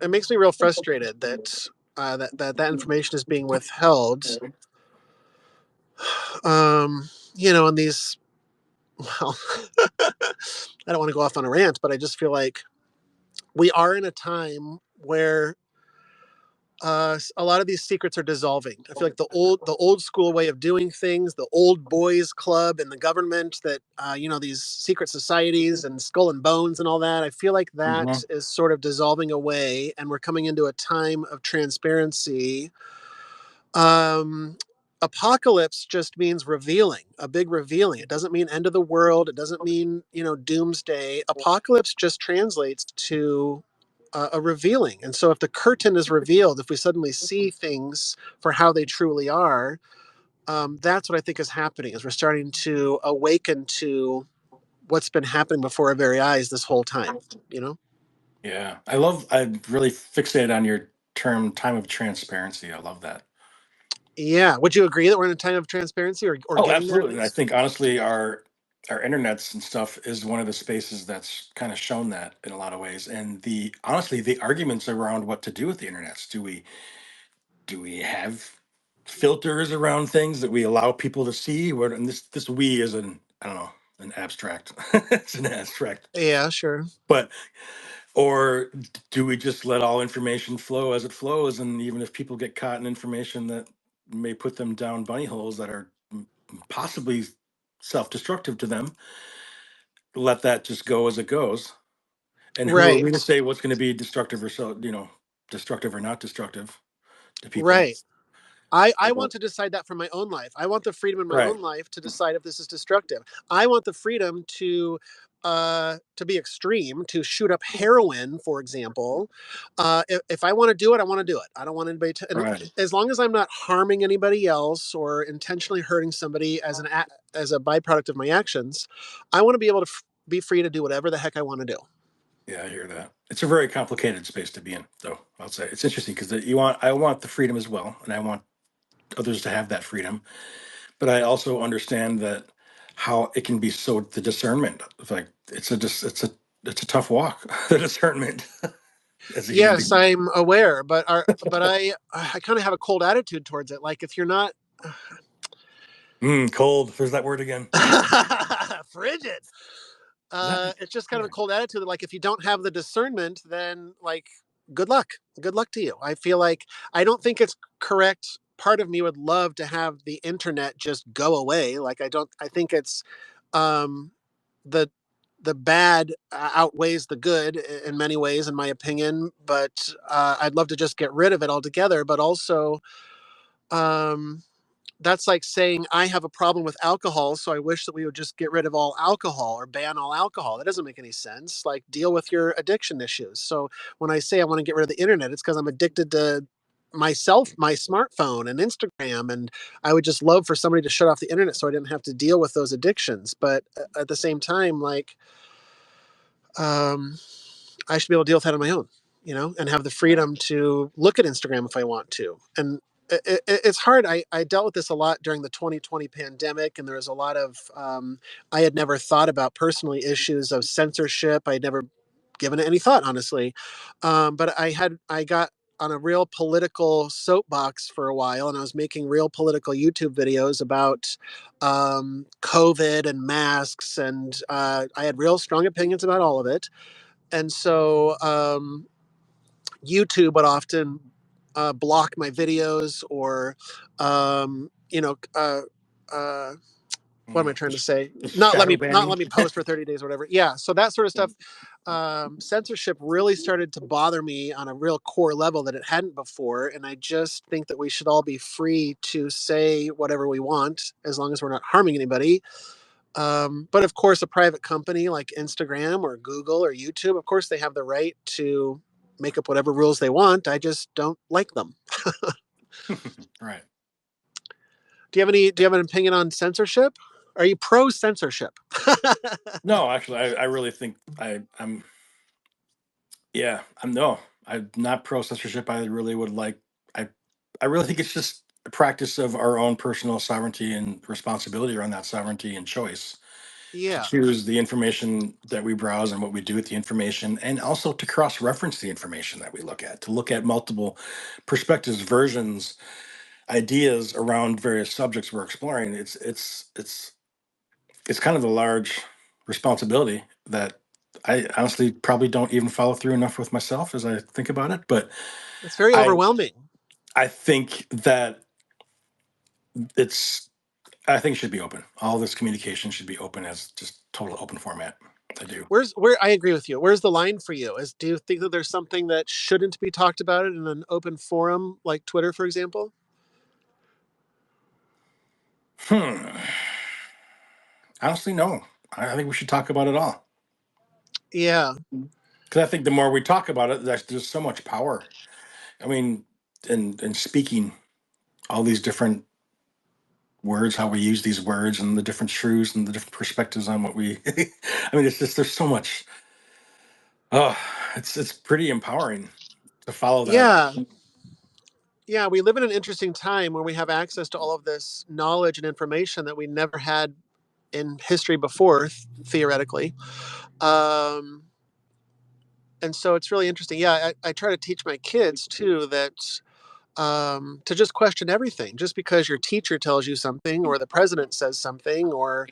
it makes me real frustrated that that information is being withheld. And these well, I don't want to go off on a rant, but I just feel like we are in a time where a lot of these secrets are dissolving. I feel like the old school way of doing things, the old boys club and the government that these secret societies and skull and bones and all that. I feel like that Mhm. is sort of dissolving away, and we're coming into a time of transparency. Um, Apocalypse just means revealing, a big revealing. It doesn't mean end of the world. It doesn't mean doomsday. Apocalypse just translates to a revealing. And so if the curtain is revealed, if we suddenly see things for how they truly are, that's what I think is happening. Is we're starting to awaken to what's been happening before our very eyes this whole time. You know? Yeah. I'm really fixated on your term time of transparency. I love that. Yeah. Would you agree that we're in a time of transparency or Oh, getting there at absolutely. And I least? think honestly, our internets and stuff is one of the spaces that's kind of shown that in a lot of ways. And the honestly, the arguments around what to do with the internets. Do we have filters around things that we allow people to see? What and this we is an I don't know. an abstract. It's an abstract. Yeah, sure. But or do we just let all information flow as it flows? And even if people get caught in information that may put them down bunny holes that are possibly self-destructive to them, let that just go as it goes. And who are we to Right. say what's going to be destructive or destructive or not destructive to people? Right. I So, want to decide that for my own life. I want the freedom in my right, own life to decide if this is destructive. I want the freedom to be extreme, to shoot up heroin, for example. If I want to do it, I want to do it. I don't want anybody to, and right. as long as I'm not harming anybody else or intentionally hurting somebody as a byproduct of my actions, I want to be able to be free to do whatever the heck I want to do. Yeah, I hear that. It's a very complicated space to be in, though. I'll say it's interesting because I want the freedom as well, and I want others to have that freedom. But I also understand that how it can be so the discernment. It's like it's a tough walk, the discernment as a human Yes, being. I'm aware, but I kind of have a cold attitude towards it. Like if you're not Cold. There's that word again. frigid, Is that it's just kind of yeah? a cold attitude that like if you don't have the discernment, then like good luck, good luck to you. I feel like I don't think it's correct. Part of me would love to have the internet just go away. Like I don't. I think it's um, the the bad outweighs the good in many ways, in my opinion. But I'd love to just get rid of it altogether. But also, um, that's like saying I have a problem with alcohol, so I wish that we would just get rid of all alcohol or ban all alcohol. That doesn't make any sense. Like deal with your addiction issues. So when I say I want to get rid of the internet, it's because I'm addicted to myself, my smartphone and Instagram, and I would just love for somebody to shut off the internet so I didn't have to deal with those addictions. But at the same time, like um, I should be able to deal with that on my own, and have the Right. freedom to look at Instagram if I want to. And it's hard. I dealt with this a lot during the 2020 pandemic, and there was a lot of, I had never thought about personally issues of censorship. I had never given it any thought, honestly. But I got on a real political soapbox for a while, and I was making real political YouTube videos about COVID and masks, and I had real strong opinions about all of it. And so YouTube would often block my videos or, um, you know, uh, uh, what am I trying to say? Just shadow Not banning. let me post for 30 days or whatever. Yeah, so that sort of stuff. Censorship really started to bother me on a real core level that it hadn't before, and I just think that we should all be free to say whatever we want as long as we're not harming anybody. But of course, a private company like Instagram or Google or YouTube, of course, they have the right to make up whatever rules they want. I just don't like them. Right. Do you have an opinion on censorship? Are you pro censorship? No, actually, I really think I'm yeah, I'm no, I'm not pro censorship. I really would like I I really think it's just a practice of our own personal sovereignty and responsibility around that sovereignty and choice to Yeah, choose the information that we browse and what we do with the information, and also to cross-reference the information that we look at, to look at multiple perspectives, versions, ideas around various subjects we're exploring. It's kind of a large responsibility that I honestly probably don't even follow through enough with myself as I think about it. But it's very I overwhelming. I think that it's I think it should be open. All this communication should be open as just total open format. I do. Where I agree with you. Where's the line for you? Do you think that there's something that shouldn't be talked about in an open forum like Twitter, for example? Hmm. Honestly, no. I think we should talk about it all Yeah, because I think the more we talk about it, there's so much power. I mean, in speaking all these different words, how we use these words, and the different truths and the different perspectives on what we. I mean, it's just there's so much. Oh, it's pretty empowering to follow that. yeah. Yeah, we live in an interesting time where we have access to all of this knowledge and information that we never had in history before, theoretically. Um, and so it's really interesting. Yeah, I try to teach my kids too that to just question everything. Just because your teacher tells you something, or the president says something, or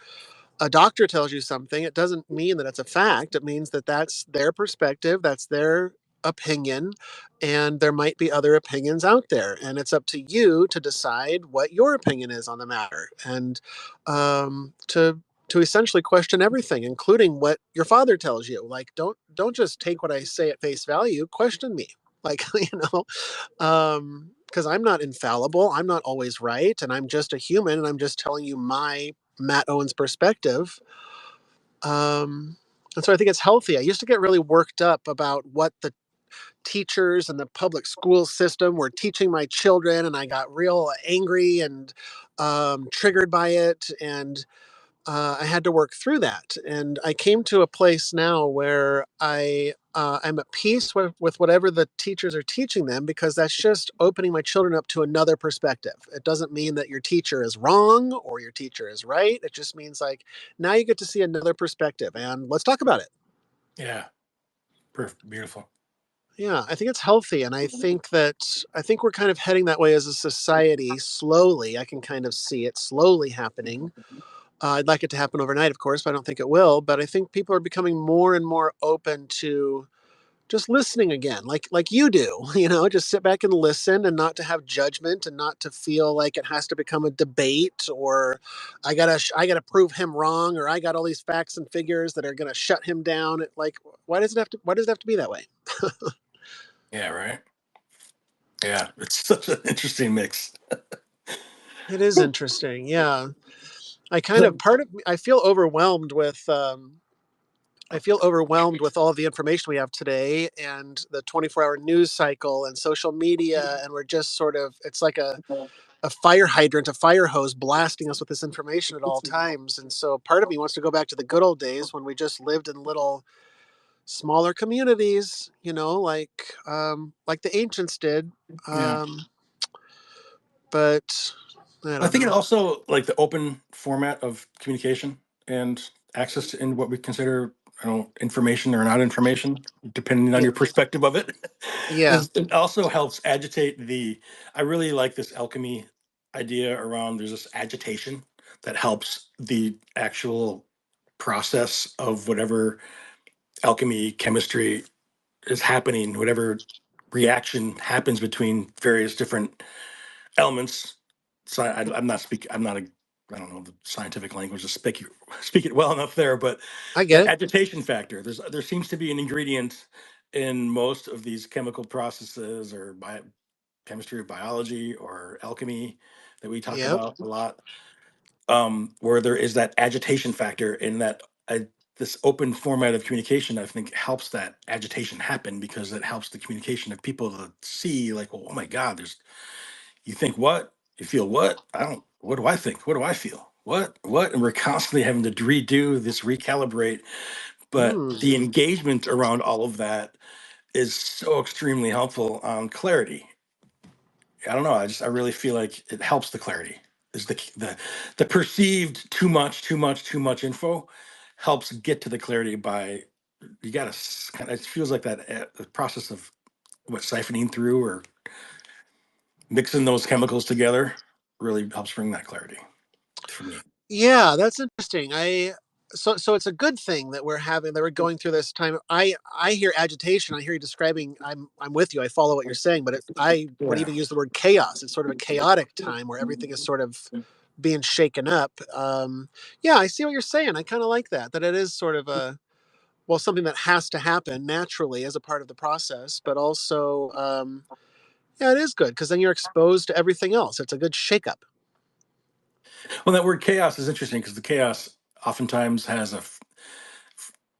a doctor tells you something, it doesn't mean that it's a fact. It means that that's their perspective, that's their opinion, and there might be other opinions out there. And it's up to you to decide what your opinion is on the matter, and to essentially question everything, including what your father tells you. Like, don't just take what I say at face value. Question me, like because I'm not infallible. I'm not always right, and I'm just a human, and I'm just telling you my Matt Owens perspective. Um, and so I think it's healthy. I used to get really worked up about what the teachers and the public school system were teaching my children, and I got real angry and triggered by it. And I had to work through that, and I came to a place now where I'm at peace with whatever the teachers are teaching them, because that's just opening my children up to another perspective. It doesn't mean that your teacher is wrong or your teacher is right. It just means, like, now you get to see another perspective, and let's talk about it. Yeah, beautiful. Yeah, I think it's healthy, and I think we're kind of heading that way as a society. Slowly, I can kind of see it slowly happening. I'd like it to happen overnight, of course, but I don't think it will. But I think people are becoming more and more open to just listening again, like you do. Just sit back and listen, and not to have judgment, and not to feel like it has to become a debate, or I gotta prove him wrong, or I got all these facts and figures that are gonna shut him down. Like, why does it have to be that way? Yeah, right. Yeah, it's such an interesting mix. It is interesting. Yeah, I kind of So, part of I feel overwhelmed with all of the information we have today, and the 24-hour news cycle and social media. And we're just sort of, it's like a fire hydrant, a fire hose blasting us with this information at all times. And so part of me wants to go back to the good old days when we just lived in little smaller communities, like the ancients did. yeah. Um, but I I don't think it know. also like the open format of communication and access to in what we consider, I don't know, information or not information, depending on Yeah. your perspective of it, Yeah. is it also helps agitate the. I really like this alchemy idea around. There's this agitation that helps the actual process of whatever alchemy, chemistry is happening, whatever reaction happens between various different elements. So I'm not speak. I'm not a. I don't know the scientific language to speak it well enough there, but I get that it. agitation factor. There seems to be an ingredient in most of these chemical processes or chemistry or biology or alchemy that we talk Yep. about a lot, where there is that agitation factor in that. This open format of communication, I think, helps that agitation happen because it helps the communication of people to see, like, oh my God, there's you think what? You feel what? I don't. What do I think? What do I feel? What? What? And we're constantly having to redo this, recalibrate. But Hmm. the engagement around all of that is so extremely helpful on clarity. I don't know. I really feel like it helps the clarity. Is the perceived too much, too much, too much info helps get to the clarity by you got to. It feels like that the process of what siphoning through or mixing those chemicals together really helps bring that clarity for me. Yeah, that's interesting. So it's a good thing that we're going through this time. I hear agitation. I hear you describing. I'm with you. I follow what you're saying, but I would Yeah. even use the word chaos. It's sort of a chaotic time where everything is sort of being shaken up. Yeah, I see what you're saying. I kind of like that. That it is sort of something that has to happen naturally as a part of the process, but also yeah, it is good because then you're exposed to everything else. It's a good shakeup. Well, that word chaos is interesting because the chaos oftentimes has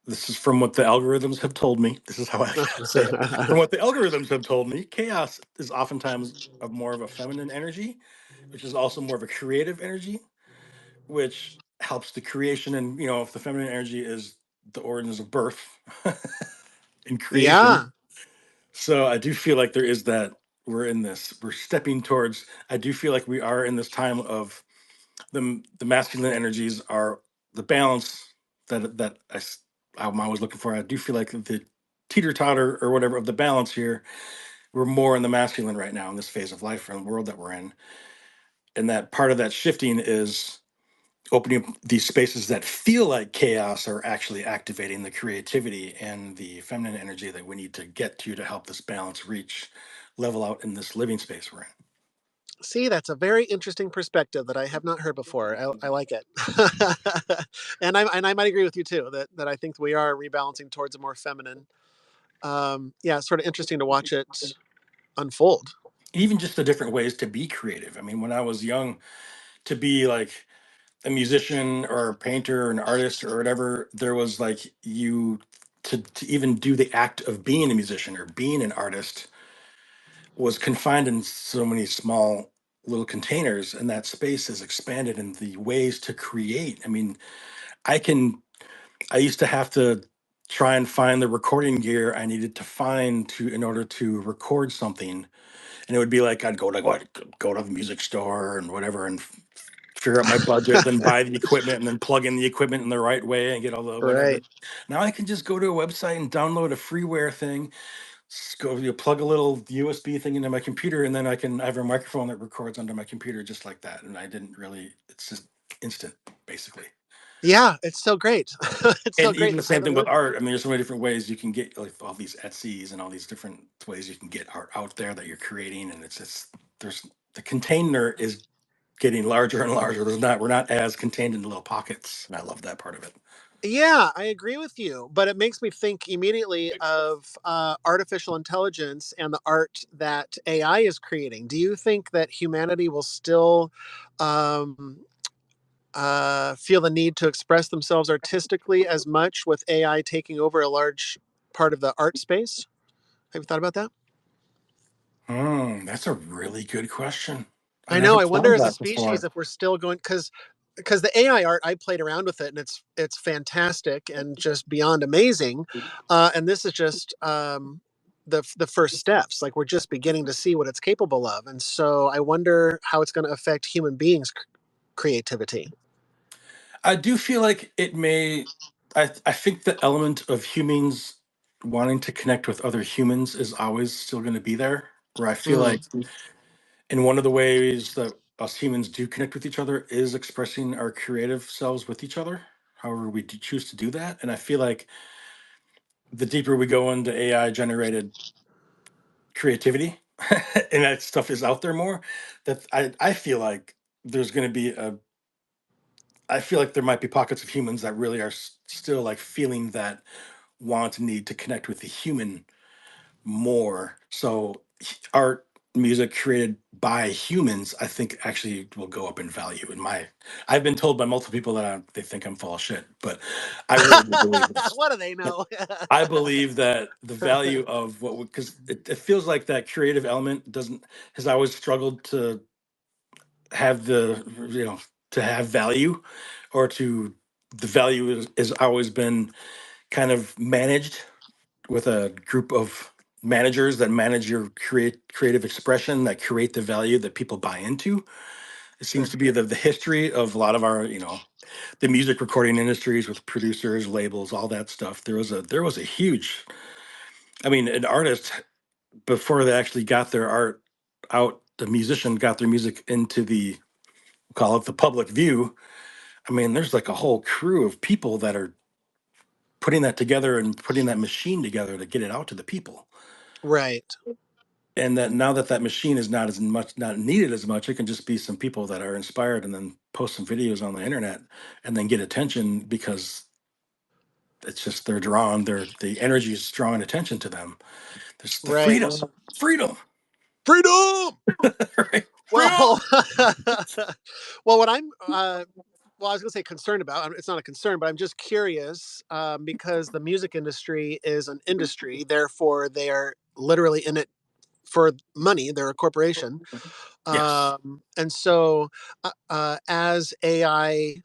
this is from what the algorithms have told me. This is how I say it. From what the algorithms have told me, chaos is oftentimes more of a feminine energy, which is also more of a creative energy, which helps the creation. And, if the feminine energy is the origins of birth and creation. Yeah. So I do feel like there is that we're stepping towards, I do feel like we are in this time of the masculine energies are the balance I'm always looking for. I do feel like the teeter totter or whatever of the balance here, we're more in the masculine right now in this phase of life and the world that we're in. And that part of that shifting is opening up these spaces that feel like chaos are actually activating the creativity and the feminine energy that we need to get to help this balance reach level out in this living space we're in. See, that's a very interesting perspective that I have not heard before. I like it, and I might agree with you too that I think we are rebalancing towards a more feminine. Yeah, it's sort of interesting to watch it unfold. Even just the different ways to be creative. I mean, when I was young, to be like a musician or a painter or an artist or whatever, there was like you to even do the act of being a musician or being an artist was confined in so many small little containers, and that space has expanded in the ways to create. I mean, I can I used to have to try and find the recording gear I needed to find to in order to record something, and it would be like I'd go to the music store and whatever and figure out my budget, then buy the equipment and then plug in the equipment in the right way and get all the whatever. Right. Now I can just go to a website and download a freeware thing, plug a little USB thing into my computer, and then I have a microphone that records onto my computer just like that. And I didn't really, it's just instant, basically. Yeah, it's so great. It's so And great even the to have same it thing with work. art. I mean, there's so many different ways you can get like all these Etsy's and all these different ways you can get art out there that you're creating. And there's the container is getting larger and larger. We're not as contained in little pockets. And I love that part of it. Yeah, I agree with you, but it makes me think immediately of artificial intelligence and the art that AI is creating. Do you think that humanity will still um, feel the need to express themselves artistically as much with AI taking over a large part of the art space? Have you thought about that? That's a really good question. I I know. never I thought wonder of as a that species before. if we're still going because the AI art I played around with it and it's fantastic and just beyond amazing, and this is just the first steps. Like we're just beginning to see what it's capable of, and so I wonder how it's going to affect human beings' creativity. I do feel like it may. I think the element of humans wanting to connect with other humans is always still going to be there. Where I feel Mm, like, in one of the ways that us humans do connect with each other is expressing our creative selves with each other, however we do choose to do that. And I feel like the deeper we go into AI generated creativity, and that stuff is out there more, that I feel like there's going to be a I feel like there might be pockets of humans that really are still like feeling that want need to connect with the human more. So art, music created by humans, I think actually will go up in value. I've been told by multiple people that they think I'm full of shit, but I really do believe this. what do they know? I believe that the value of because it feels like that creative element doesn't has always struggled to have to have value, or to the value has always been kind of managed with a group of managers that manage your creative expression, that create the value that people buy into. It seems Sure. to be the history of a lot of our, the music recording industries with producers, labels, all that stuff. There was a huge, I mean, an artist, before they actually got their art out, the musician got their music into the, call it, the public view. I mean, there's like a whole crew of people that are putting that together and putting that machine together to get it out to the people. Right. And that now that that machine is not needed as much, it can just be some people that are inspired and then post some videos on the internet and then get attention because it's just they're drawn, the energy is drawing attention to them. There's the Right. freedom, Freedom. right? Well, Freedom. well, what I'm well, I was going to say concerned about. It's not a concern, but I'm just curious because the music industry is an industry. Therefore, they are literally in it for money. They're a corporation, Yes. and so as AI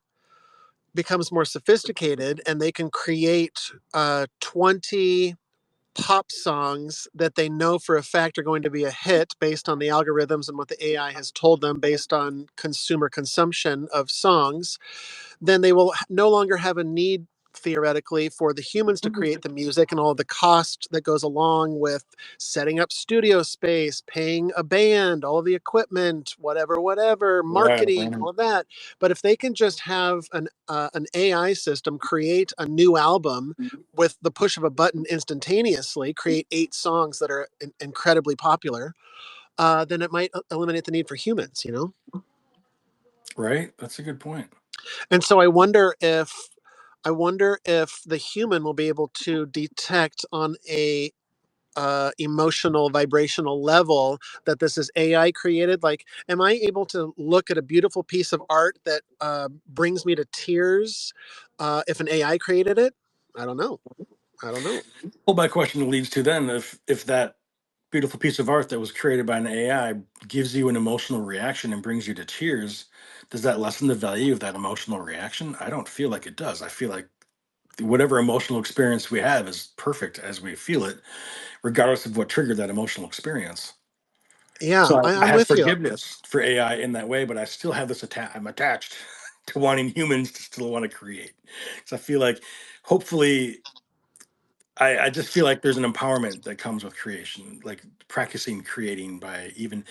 becomes more sophisticated and they can create 20 pop songs that they know for a fact are going to be a hit based on the algorithms and what the AI has told them based on consumer consumption of songs, then they will no longer have a need. theoretically for the humans to create the music and all the cost that goes along with setting up studio space, paying a band, all of the equipment, whatever, Right, marketing, right. all of that. But if they can just have an AI system create a new album with the push of a button instantaneously, create 8 songs that are incredibly popular, then it might eliminate the need for humans, you know? Right. That's a good point. And so I wonder if the human will be able to detect on a emotional vibrational level that this is AI created. Like, am I able to look at a beautiful piece of art that brings me to tears if an AI created it? I don't know. I don't know. Well, my question leads to then, if that beautiful piece of art that was created by an AI gives you an emotional reaction and brings you to tears, does that lessen the value of that emotional reaction? I don't feel like it does. I feel like whatever emotional experience we have is perfect as we feel it, regardless of what triggered that emotional experience. Yeah, So I I'm have with you. forgiveness for AI in that way, but I still have this I'm attached to wanting humans to still want to create. Because I feel like hopefully I just feel like there's an empowerment that comes with creation, like practicing creating by even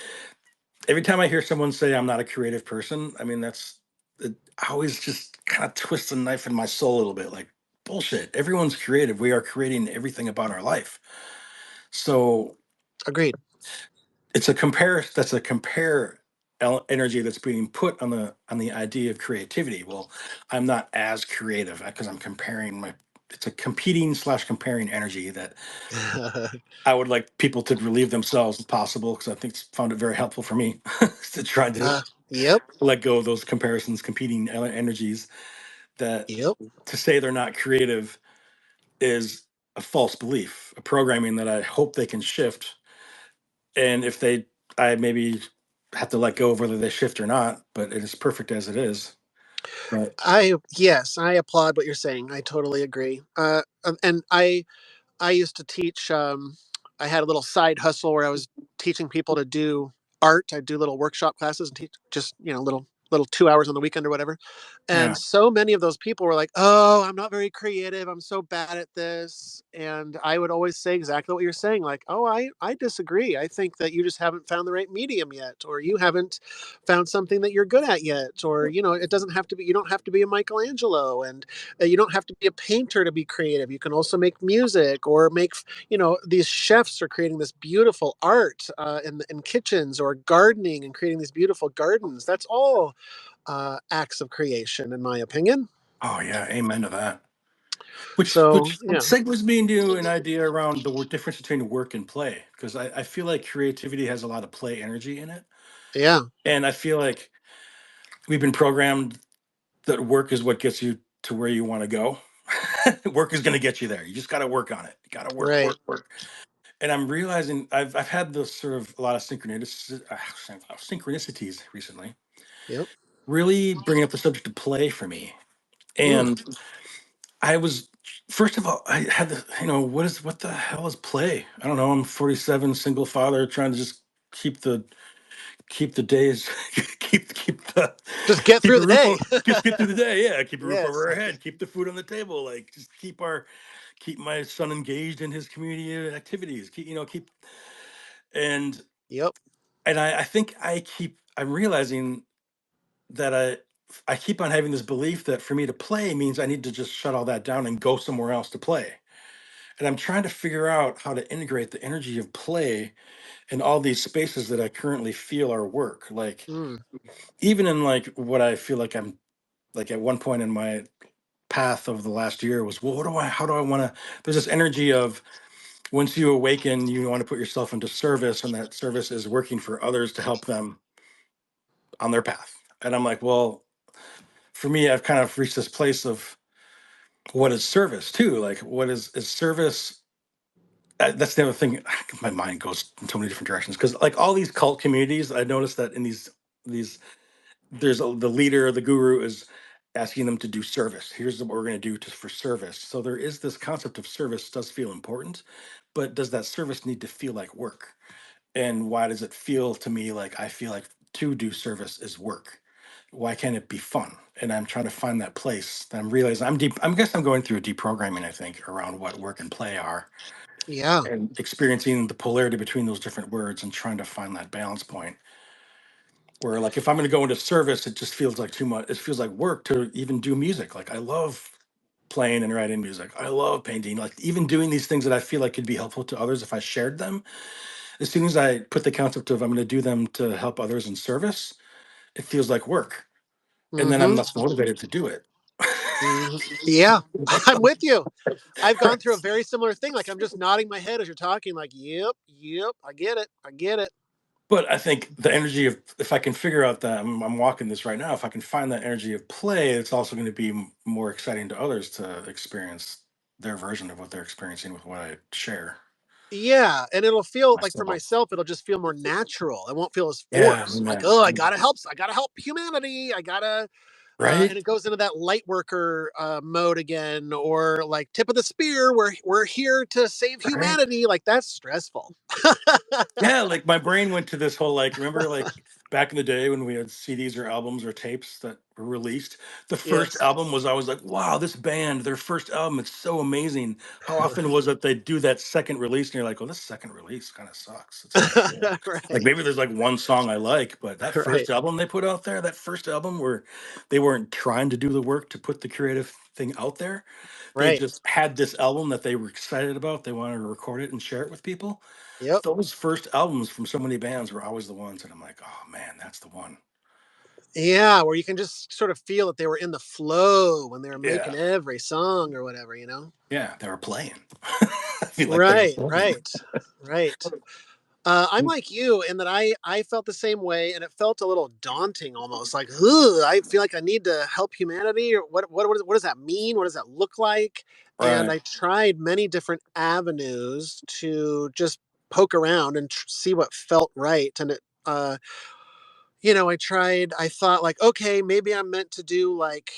every time I hear someone say I'm not a creative person, I mean I always just kind of twist the knife in my soul a little bit, like bullshit. Everyone's creative. We are creating everything about our life. So Agreed. it's a compare energy that's being put on the idea of creativity. Well, I'm not as creative because I'm comparing my it's a competing slash comparing energy that I would like people to relieve themselves if possible, because I think it's found it very helpful for me to try to Yep. let go of those comparisons, competing energies. That Yep. to say they're not creative is a false belief, a programming that I hope they can shift. And if they, I maybe have to let go of whether they shift or not, but it is perfect as it is. But Yes, I applaud what you're saying. I totally agree. And I used to teach. I had a little side hustle where I was teaching people to do art. I do little workshop classes and teach just little 2 hours on the weekend or whatever. And yeah. so many of those people were like, "Oh, I'm not very creative. I'm so bad at this." And I would always say exactly what you're saying, like, "Oh, I disagree. I think that you just haven't found the right medium yet, or you haven't found something that you're good at yet, or it doesn't have to be. You don't have to be a Michelangelo, and you don't have to be a painter to be creative. You can also make music or make these chefs are creating this beautiful art in kitchens or gardening and creating these beautiful gardens. That's all acts of creation, in my opinion. Oh yeah, amen to that. Which So which yeah, segues me into an idea around the difference between work and play, because I feel like creativity has a lot of play energy in it, yeah, and I feel like we've been programmed that work is what gets you to where you want to go. Work is going to get you there. You just got to work on it. You got to work, right, work, work. And I'm realizing I've had this sort of a lot of synchronicities recently, yep, really bringing up the subject of play for me. mm, And I was first of all, I had the what the hell is play? I don't know. I'm 47, single father, trying to just keep the keep the days keep the just get keep through a the roof day. over just get through the day. Yeah, keep a roof over Yes, our head, keep the food on the table, like just keep my son engaged in his community activities. Keep and yep, I think I'm realizing that I keep on having this belief that for me to play means I need to just shut all that down and go somewhere else to play. And I'm trying to figure out how to integrate the energy of play in all these spaces that I currently feel are work. Like mm, even in like what I feel like I'm like at one point in my path of the last year was, well, how do I want to, there's this energy of once you awaken, you want to put yourself into service, and that service is working for others to help them on their path. And I'm like, well, for me, I've kind of reached this place of what is service too? Like is service? That's the other thing. My mind goes in so many different directions because like all these cult communities, I noticed that in these the leader, the guru is asking them to do service. Here's what we're going to do for service. So there is this concept of service does feel important, but does that service need to feel like work? And why does it feel to me like I feel like to do service is work? why can't it be fun? And I'm trying to find that place. I'm realizing I guess I'm going through a deprogramming, I think, around what work and play are, Yeah. and experiencing the polarity between those different words and trying to find that balance point where, like, if I'm going to go into service, it just feels like too much. It feels like work to even do music. Like, I love playing and writing music. I love painting. Like, even doing these things that I feel like could be helpful to others if I shared them. As soon as I put the concept of I'm going to do them to help others in service, it feels like work, and then I'm Mm-hmm. less motivated to do it. Hmm. Yeah. I'm with you. I've gone through a very similar thing. Like I'm just nodding my head as you're talking, like, yep, yep, I get it. I get it. But I think the energy of, if I can figure out that I'm walking this right now, if I can find that energy of play, it's also going to be more exciting to others to experience their version of what they're experiencing with what I share Yeah. And it'll feel like for myself. myself, it'll just feel more natural. It won't feel as Yeah, forced. Like, man. oh, I gotta help humanity. I gotta Right? and it goes into that light worker mode again, or like tip of the spear. We're here to save Right. humanity. Like that's stressful. Yeah, like my brain went to this whole, like, remember, like, back in the day when we had CDs or albums or tapes that were released, the first Yes. album was always like, wow, this band, their first album, it's so amazing. How often was it they do that second release and you're like, well, this second release kind of sucks. It's not good. Like, Right. maybe there's like one song I like, but that Right. first album they put out there, that first album where they weren't trying to do the work to put the creative thing out there. They Right. just had this album that they were excited about. They wanted to record it and share it with people. Yep. Those first albums from so many bands were always the ones that I'm like, oh man, that's the one. Yeah, where you can just sort of feel that they were in the flow when they were Yeah. making every song or whatever, you know? Yeah. They were playing. I feel like they were Right, playing. right, right. I'm like you in that I felt the same way, and it felt a little daunting, almost like, ugh, I feel like I need to help humanity. Or what does that mean? What does that look like? And Right. I tried many different avenues to just poke around and see what felt right. And I thought like, okay, maybe I'm meant to do like,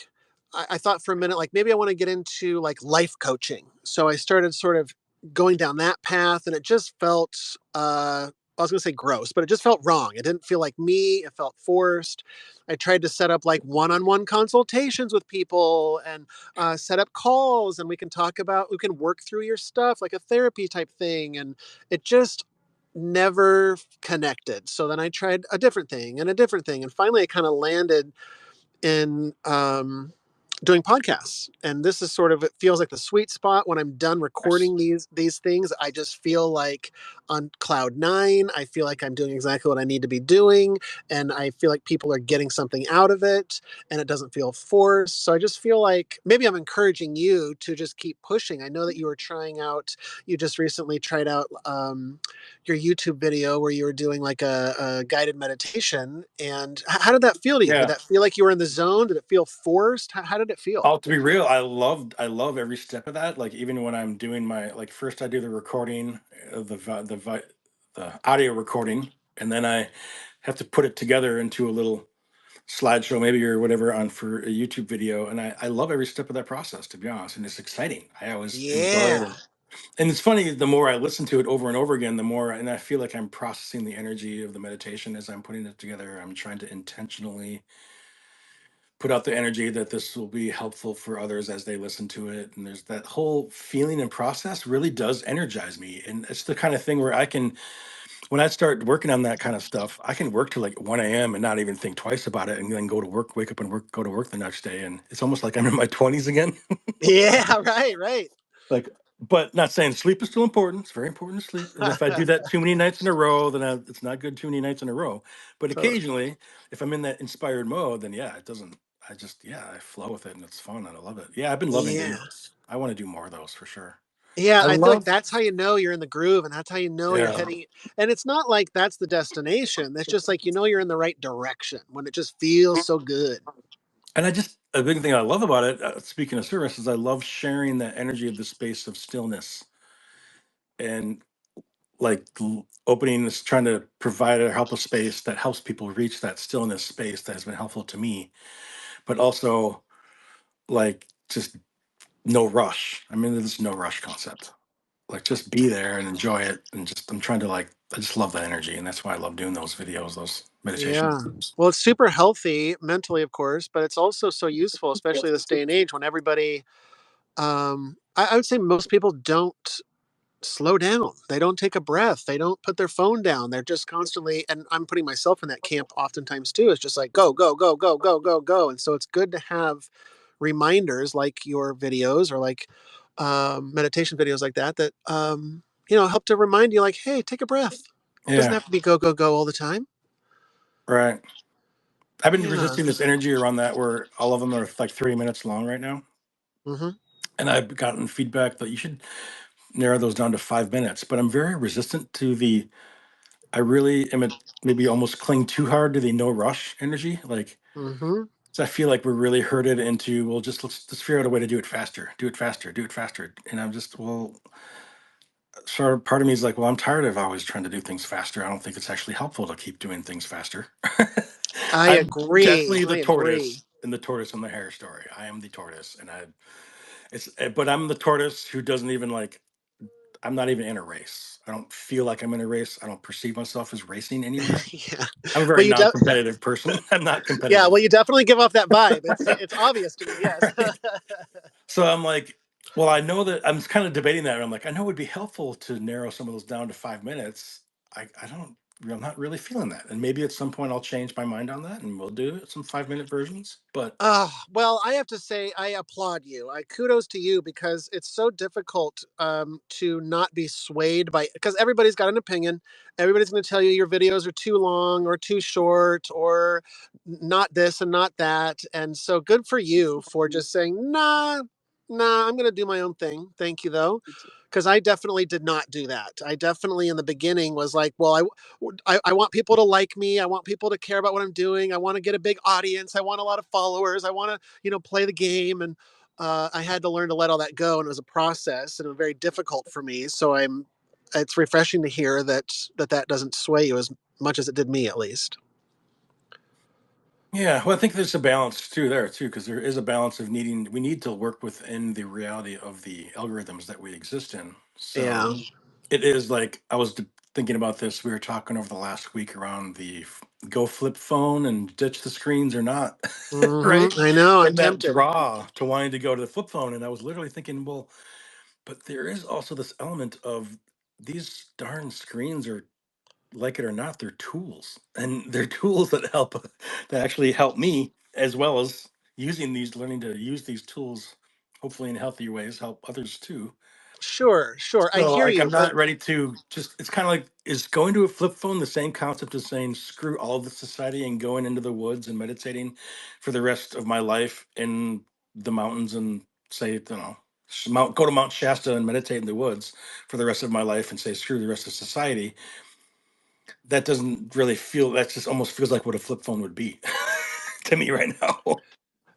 I thought for a minute, like maybe I want to get into like life coaching. So I started sort of going down that path and it just felt, I was going to say gross, but it just felt wrong. It didn't feel like me. It felt forced. I tried to set up like one-on-one consultations with people and set up calls and we can work through your stuff like a therapy type thing. And it just never connected. So then I tried a different thing and a different thing. And finally, I kind of landed in doing podcasts. And this is sort of, it feels like the sweet spot. When I'm done Nice. recording these things, I just feel like on cloud nine. I feel like I'm doing exactly what I need to be doing, and I feel like people are getting something out of it, and it doesn't feel forced. So I just feel like maybe I'm encouraging you to just keep pushing. I know that you were trying out. You just recently tried out your YouTube video where you were doing like a guided meditation. And how did that feel to you? Did Yeah. that feel like you were in the zone? Did it feel forced? How did it feel? Oh, to be real, I love every step of that. Like, even when I'm doing my, like, first I do the recording of the audio recording, and then I have to put it together into a little slideshow maybe or whatever on for a YouTube video. And I love every step of that process, to be honest. And it's exciting. I always enjoy Yeah. it. And it's funny, the more I listen to it over and over again, the more, and I feel like I'm processing the energy of the meditation as I'm putting it together. I'm trying to intentionally put out the energy that this will be helpful for others as they listen to it. And there's that whole feeling and process really does energize me. And it's the kind of thing where I can, when I start working on that kind of stuff, I can work till like 1 a.m. and not even think twice about it, and then go to work, wake up and work, go to work the next day. And it's almost like I'm in my 20s again. Yeah. Right. Right. Like, but not saying sleep is still important. It's very important to sleep. And if I do that too many nights in a row, then it's not good too many nights in a row. But Totally. occasionally, if I'm in that inspired mode, then yeah, it doesn't. I just, yeah, I flow with it and it's fun and I love it. Yeah, I've been loving doing Yeah. those. I want to do more of those for sure. Yeah, I I feel like love. that's how you know you're in the groove, and that's how you know you're Yeah, heading. And it's not like that's the destination. That's just like you're in the right direction when it just feels so good. and I just, a big thing I love about it. Speaking of service, is I love sharing that energy of the space of stillness and, like, opening this, trying to provide or help a space that helps people reach that stillness space that has been helpful to me, but also, like, just no rush. I'm into this no rush concept. like just be there and enjoy it, and just I'm trying to like I just love that energy, and that's why I love doing those videos, those meditation Yeah. videos. Well, it's super healthy mentally, of course, but it's also so useful, especially this day and age when everybody, I would say most people don't slow down. They don't take a breath. They don't put their phone down. They're just constantly, and I'm putting myself in that camp oftentimes too. It's just like go, go, go, go, go, go, go. And so it's good to have reminders like your videos or like meditation videos like that, that, help to remind you like, hey, take a breath. It doesn't Yeah, have to be go, go, go all the time. right. I've been Yeah. resisting this energy around that where all of them are like 3 minutes long right now. Hmm. And I've gotten feedback that you should narrow those down to 5 minutes. But I'm very resistant to the, I really am at maybe almost cling too hard to the no rush energy. Like, Hmm. so I feel like we're really herded into, well, just let's figure out a way to do it faster, do it faster, do it faster. And I'm just, well, sort of part of me is like, well, I'm tired of always trying to do things faster. I don't think it's actually helpful to keep doing things faster. I I'm agree. definitely I the agree. tortoise in the tortoise and the hare story. I am the tortoise, and but I'm the tortoise who doesn't even like. I'm not even in a race. I don't feel like I'm in a race. I don't perceive myself as racing anywhere. Yeah. I'm a Well, very non-competitive person. I'm not yeah. competitive. Well, you definitely give off that vibe. It's obvious to me. Yes. Right. So I'm like, well, I know that I'm kind of debating that. I'm like, I know it would be helpful to narrow some of those down to 5 minutes. I don't, I'm not really feeling that. And maybe at some point I'll change my mind on that and we'll do some 5 minute versions. But Well, I have to say, I applaud you. I kudos to you because it's so difficult to not be swayed by, because everybody's got an opinion. Everybody's going to tell you your videos are too long or too short or not this and not that. And so good for you for just saying, nah, nah, I'm going to do my own thing. Thank you, though. Because I definitely did not do that. I definitely in the beginning was like, well, I want people to like me. I want people to care about what I'm doing. I want to get a big audience. I want a lot of followers. I want to, play the game. And I had to learn to let all that go. And it was a process and it was very difficult for me. So it's refreshing to hear that doesn't sway you as much as it did me, at least. yeah, well, I think there's a balance too there too, because there is a balance of needing, we need to work within the reality of the algorithms that we exist in. So Yeah. it is like I was thinking about this. We were talking over the last week around the go flip phone and ditch the screens or not, right? I know. I'm And that tempted. draw to wanting to go to the flip phone. And I was literally thinking, well, but there is also this element of these darn screens are, like it or not, they're tools, and they're tools that help, that actually help me, as well as using these, learning to use these tools, hopefully in healthy ways, help others too. Sure, sure. I So hear like you, I'm but not ready to just, it's kind of like, is going to a flip phone the same concept as saying screw all of the society and going into the woods and meditating for the rest of my life in the mountains, and say, go to Mount Shasta and meditate in the woods for the rest of my life and say screw the rest of society. That doesn't really feel, that just almost feels like what a flip phone would be to me right now.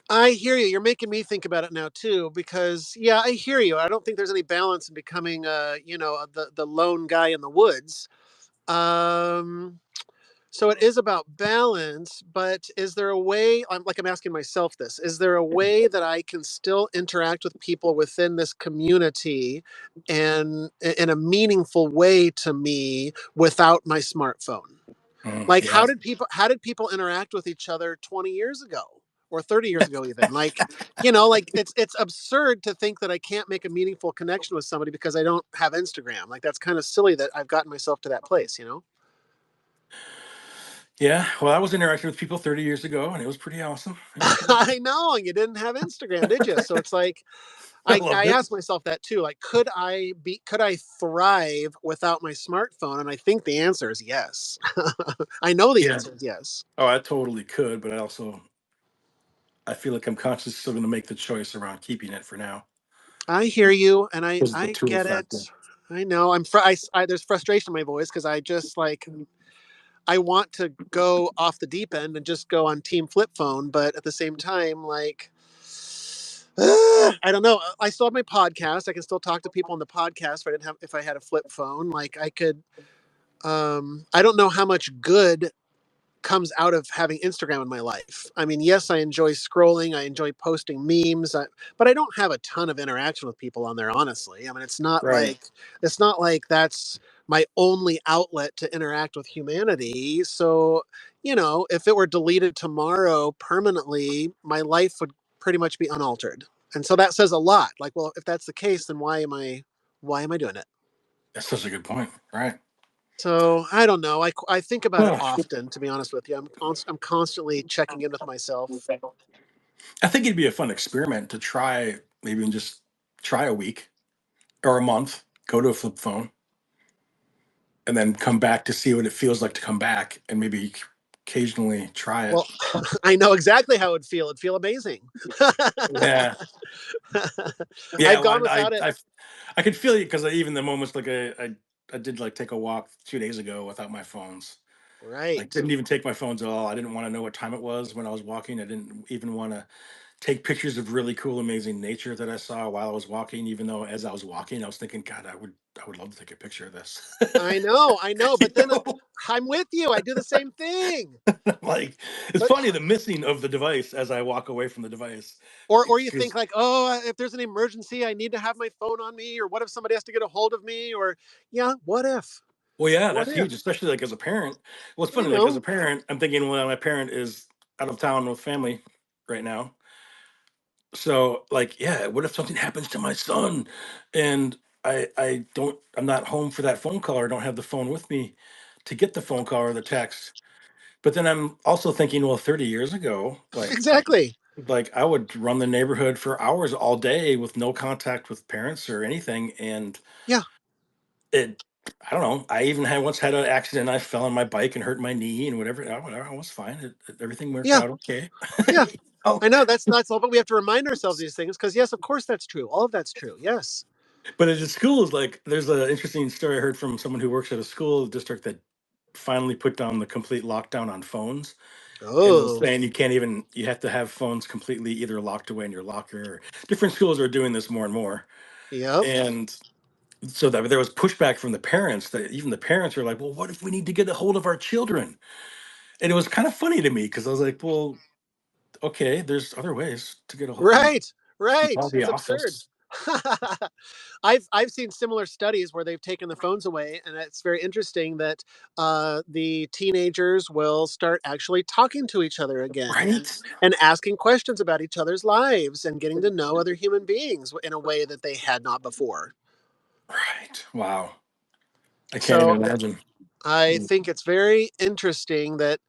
I hear you. You're making me think about it now too, because yeah, I hear you. I don't think there's any balance in becoming, the lone guy in the woods. Um, so it is about balance, but is there a way? I'm asking myself this: is there a way that I can still interact with people within this community, and in a meaningful way to me without my smartphone? Like Yeah. how did people interact with each other 20 years ago or 30 years ago even? Like, like it's absurd to think that I can't make a meaningful connection with somebody because I don't have Instagram. Like that's kind of silly that I've gotten myself to that place. Yeah. Well, I was interacting with people 30 years ago and it was pretty awesome. It was good. I know you didn't have Instagram, did you? So it's like I I loved it. asked myself that too. Like, could I thrive without my smartphone? And I think the answer is yes. I know the Yeah. answer is yes. Oh, I totally could, but I feel like I'm consciously still going to make the choice around keeping it for now I hear you, and I because of the I tool get factor. it. I know. There's frustration in my voice because I just like I want to go off the deep end and just go on team flip phone, but at the same time, like I don't know. I still have my podcast. I can still talk to people on the podcast if I had a flip phone. Like I could. I don't know how much good comes out of having Instagram in my life. I mean, yes, I enjoy scrolling, I enjoy posting memes, but I don't have a ton of interaction with people on there. Honestly, I mean, Right. it's not like that's my only outlet to interact with humanity. So, if it were deleted tomorrow permanently, my life would pretty much be unaltered. And so that says a lot. Like, well, if that's the case, then why am I doing it? That's such a good point. Right. So I don't know. I think about it Ugh. often, to be honest with you. I'm constantly checking in with myself. I think it'd be a fun experiment to try, maybe and just try a week or a month, go to a flip phone, and then come back to see what it feels like to come back, and maybe occasionally try it. Well, I know exactly how it'd feel. It'd feel amazing. Yeah. Yeah. I've Well, gone without it. I could feel it because even the moments like I did like take a walk 2 days ago without my phones. Like Right. didn't even take my phones at all. I didn't want to know what time it was when I was walking. I didn't even want to take pictures of really cool, amazing nature that I saw while I was walking. Even though as I was walking, I was thinking, God, I would love to take a picture of this. I know. You But then know, I'm with you. I do the same thing. like it's But funny the missing of the device as I walk away from the device. or you think Because like, oh, if there's an emergency, I need to have my phone on me. Or what if somebody has to get a hold of me? Or yeah, what if? well, yeah, What that's if? huge, especially like as a parent. Well, it's I funny, like as a know. parent, I'm thinking, well, my parent is out of town with family right now. So, like, yeah, what if something happens to my son and I'm not home for that phone call or don't have the phone with me to get the phone call or the text. But then I'm also thinking, well, 30 years ago, Exactly. like I would run the neighborhood for hours all day with no contact with parents or anything. And Yeah. it I don't know. I even had once had an accident. I fell on my bike and hurt my knee and whatever. I was fine. Everything worked Yeah. out okay. Yeah. Oh, I know that's all, but we have to remind ourselves these things because yes, of course that's true. All of that's true. Yes. but at the schools, like, there's an interesting story I heard from someone who works at a school district that finally put down the complete lockdown on phones and was Oh. saying you have to have phones completely either locked away in your locker. Or different schools are doing this more and more, Yep. and so that there was pushback from the parents that even the parents were like, well, what if we need to get a hold of our children? And it was kind of funny to me because I was like, well, okay, there's other ways to get a hold. Right. Right. Call the It's absurd. office. I've seen similar studies where they've taken the phones away, and it's very interesting that the teenagers will start actually talking to each other again Right. and asking questions about each other's lives and getting to know other human beings in a way that they had not before. Right. Wow. I can't So even imagine. I think it's very interesting that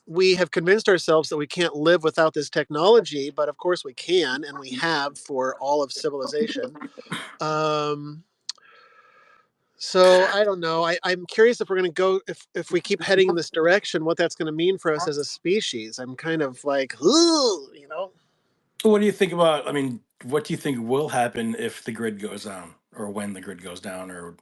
we have convinced ourselves that we can't live without this technology, but of course we can, and we have for all of civilization. Um, so I don't know. I'm curious if we're going to go if we keep heading in this direction, what that's going to mean for us as a species. I'm kind of like, ooh, What do you think about? I mean, what do you think will happen if the grid goes down, or when the grid goes down, or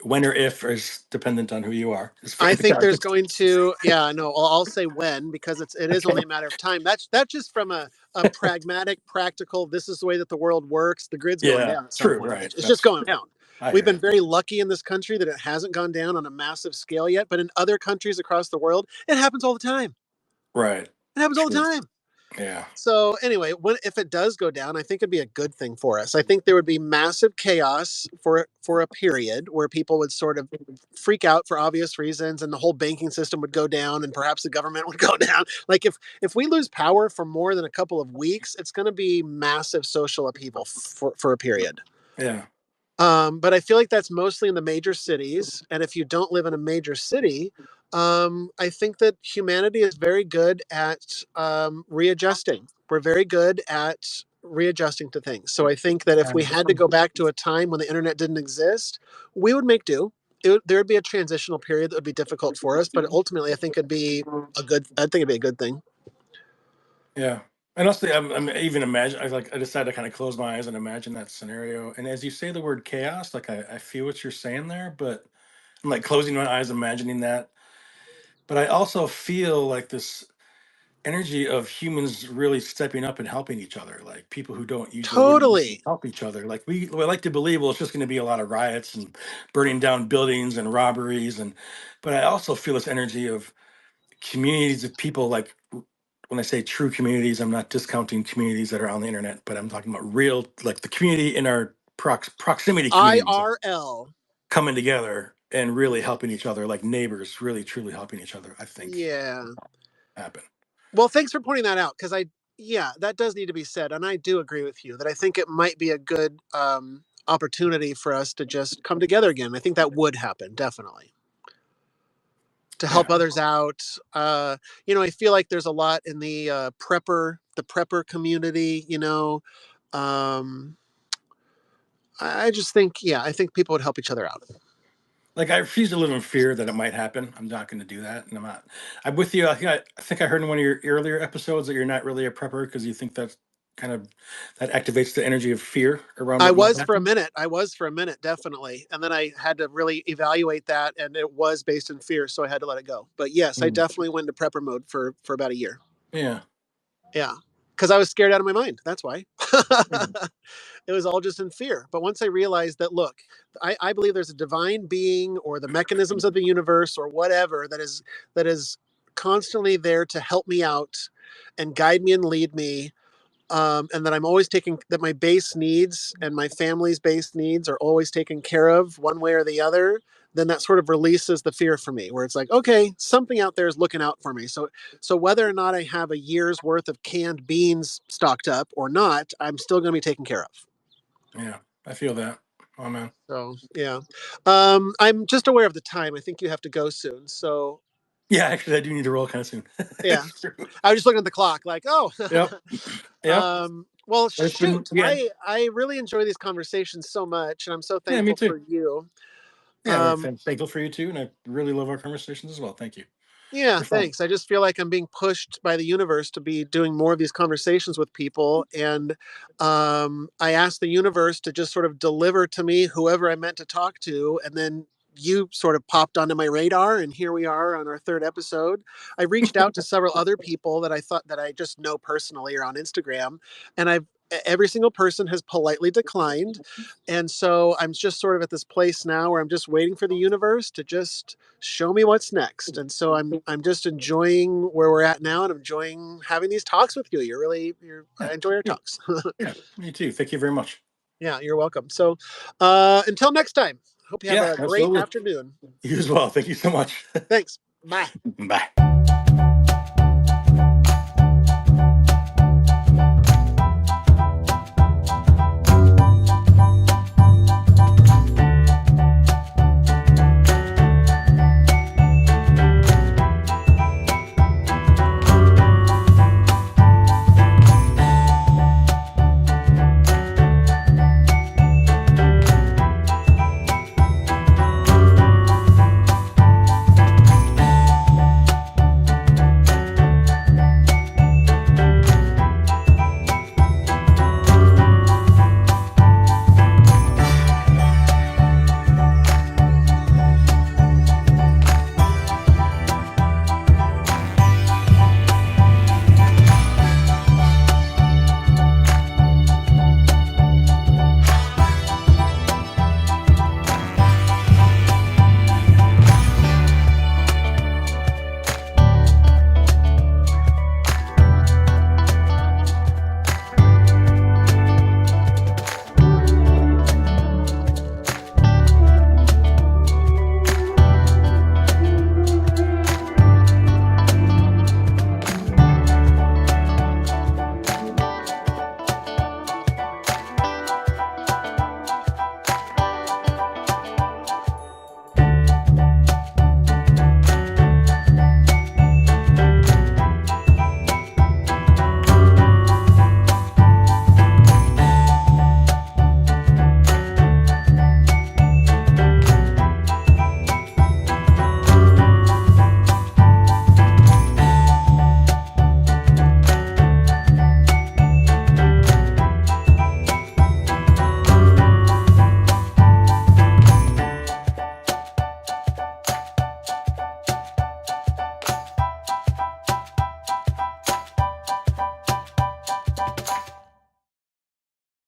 when or if is dependent on who you are. As far I as think there's going to, yeah, no, I'll say when because it is okay, only a matter of time. That's just from a pragmatic, practical. This is the way that the world works. The grid's going yeah, down at some true, point. right. It's just That's going down. I We've hear been you. very lucky in this country that it hasn't gone down on a massive scale yet, but in other countries across the world, it happens all the time. Right, It happens all the true. time. Yeah, So anyway, when if it does go down, I think it'd be a good thing for us. I think there would be massive chaos for a period where people would sort of freak out for obvious reasons, and the whole banking system would go down, and perhaps the government would go down. Like if we lose power for more than a couple of weeks, it's going to be massive social upheaval for a period. yeah, But I feel like that's mostly in the major cities. And if you don't live in a major city, I think that humanity is very good at readjusting. We're very good at readjusting to things. So I think that if we had to go back to a time when the internet didn't exist, we would make do. There would be a transitional period that would be difficult for us, but ultimately, I think it'd be I think it'd be a good thing. yeah. And honestly, I'm even imagine. I decided to kind of close my eyes and imagine that scenario. And as you say the word chaos, like I feel what you're saying there, but I'm like closing my eyes, imagining that. But I also feel like this. energy of humans really stepping up and helping each other, like people who don't usually wouldn't Totally. help each other. Like we like to believe, well, it's just going to be a lot of riots and burning down buildings and robberies, and but I also feel this energy of communities of people. Like when I say true communities, I'm not discounting communities that are on the internet, but I'm talking about real, like the community in our proximity communities IRL. coming together and really helping each other, like neighbors, really truly helping each other. I think Yeah. happen. Well, thanks for pointing that out because yeah, that does need to be said. And I do agree with you that I think it might be a good opportunity for us to just come together again. I think that would happen, definitely, to Yeah. help others out. I feel like there's a lot in the prepper community, Um, I just think, yeah, I think people would help each other out. Like I refuse to live in fear that it might happen. I'm not going to do that, and I'm not. I'm with you. I think I heard in one of your earlier episodes that you're not really a prepper because you think that's kind of that activates the energy of fear around I what might was for a happen. minute. I was for a minute, definitely. And then I had to really evaluate that, and it was based in fear, so I had to let it go. But yes, I Mm. definitely went into prepper mode for about a year. Yeah. Yeah, because I was scared out of my mind. That's why. Mm. It was all just in fear. But once I realized that, look, I believe there's a divine being or the mechanisms of the universe or whatever that is constantly there to help me out and guide me and lead me, and that I'm always taking that my base needs and my family's base needs are always taken care of one way or the other, then that sort of releases the fear for me, where it's like, okay, something out there is looking out for me. So whether or not I have a year's worth of canned beans stocked up or not, I'm still going to be taken care of. Yeah. I feel that. Oh man. So yeah, I'm just aware of the time. I think you have to go soon. So Yeah. Actually, I do need to roll kind of soon. yeah, It's true. I was just looking at the clock, like, oh. Yep. Yep. Well, It's been shoot, yeah. I really enjoy these conversations so much, and I'm so Yeah. Me thankful too. for you. Yeah. We're Um, thankful for you too, and I really love our conversations as well. Thank you. Yeah, They're fun. thanks. I just feel like I'm being pushed by the universe to be doing more of these conversations with people. And I asked the universe to just sort of deliver to me whoever I meant to talk to. And then you sort of popped onto my radar. And here we are on our third episode. I reached out to several other people that I thought that I just know personally or on Instagram. And every single person has politely declined. And so I'm just sort of at this place now where I'm just waiting for the universe to just show me what's next. And so I'm just enjoying where we're at now, and I'm enjoying having these talks with you. Yeah. I enjoy our Yeah. talks. Yeah. Me too. Thank you very much. Yeah, you're welcome. So until next time, hope you have Yeah. a great Absolutely. afternoon. You as well. Thank you so much. Thanks. Bye. Bye.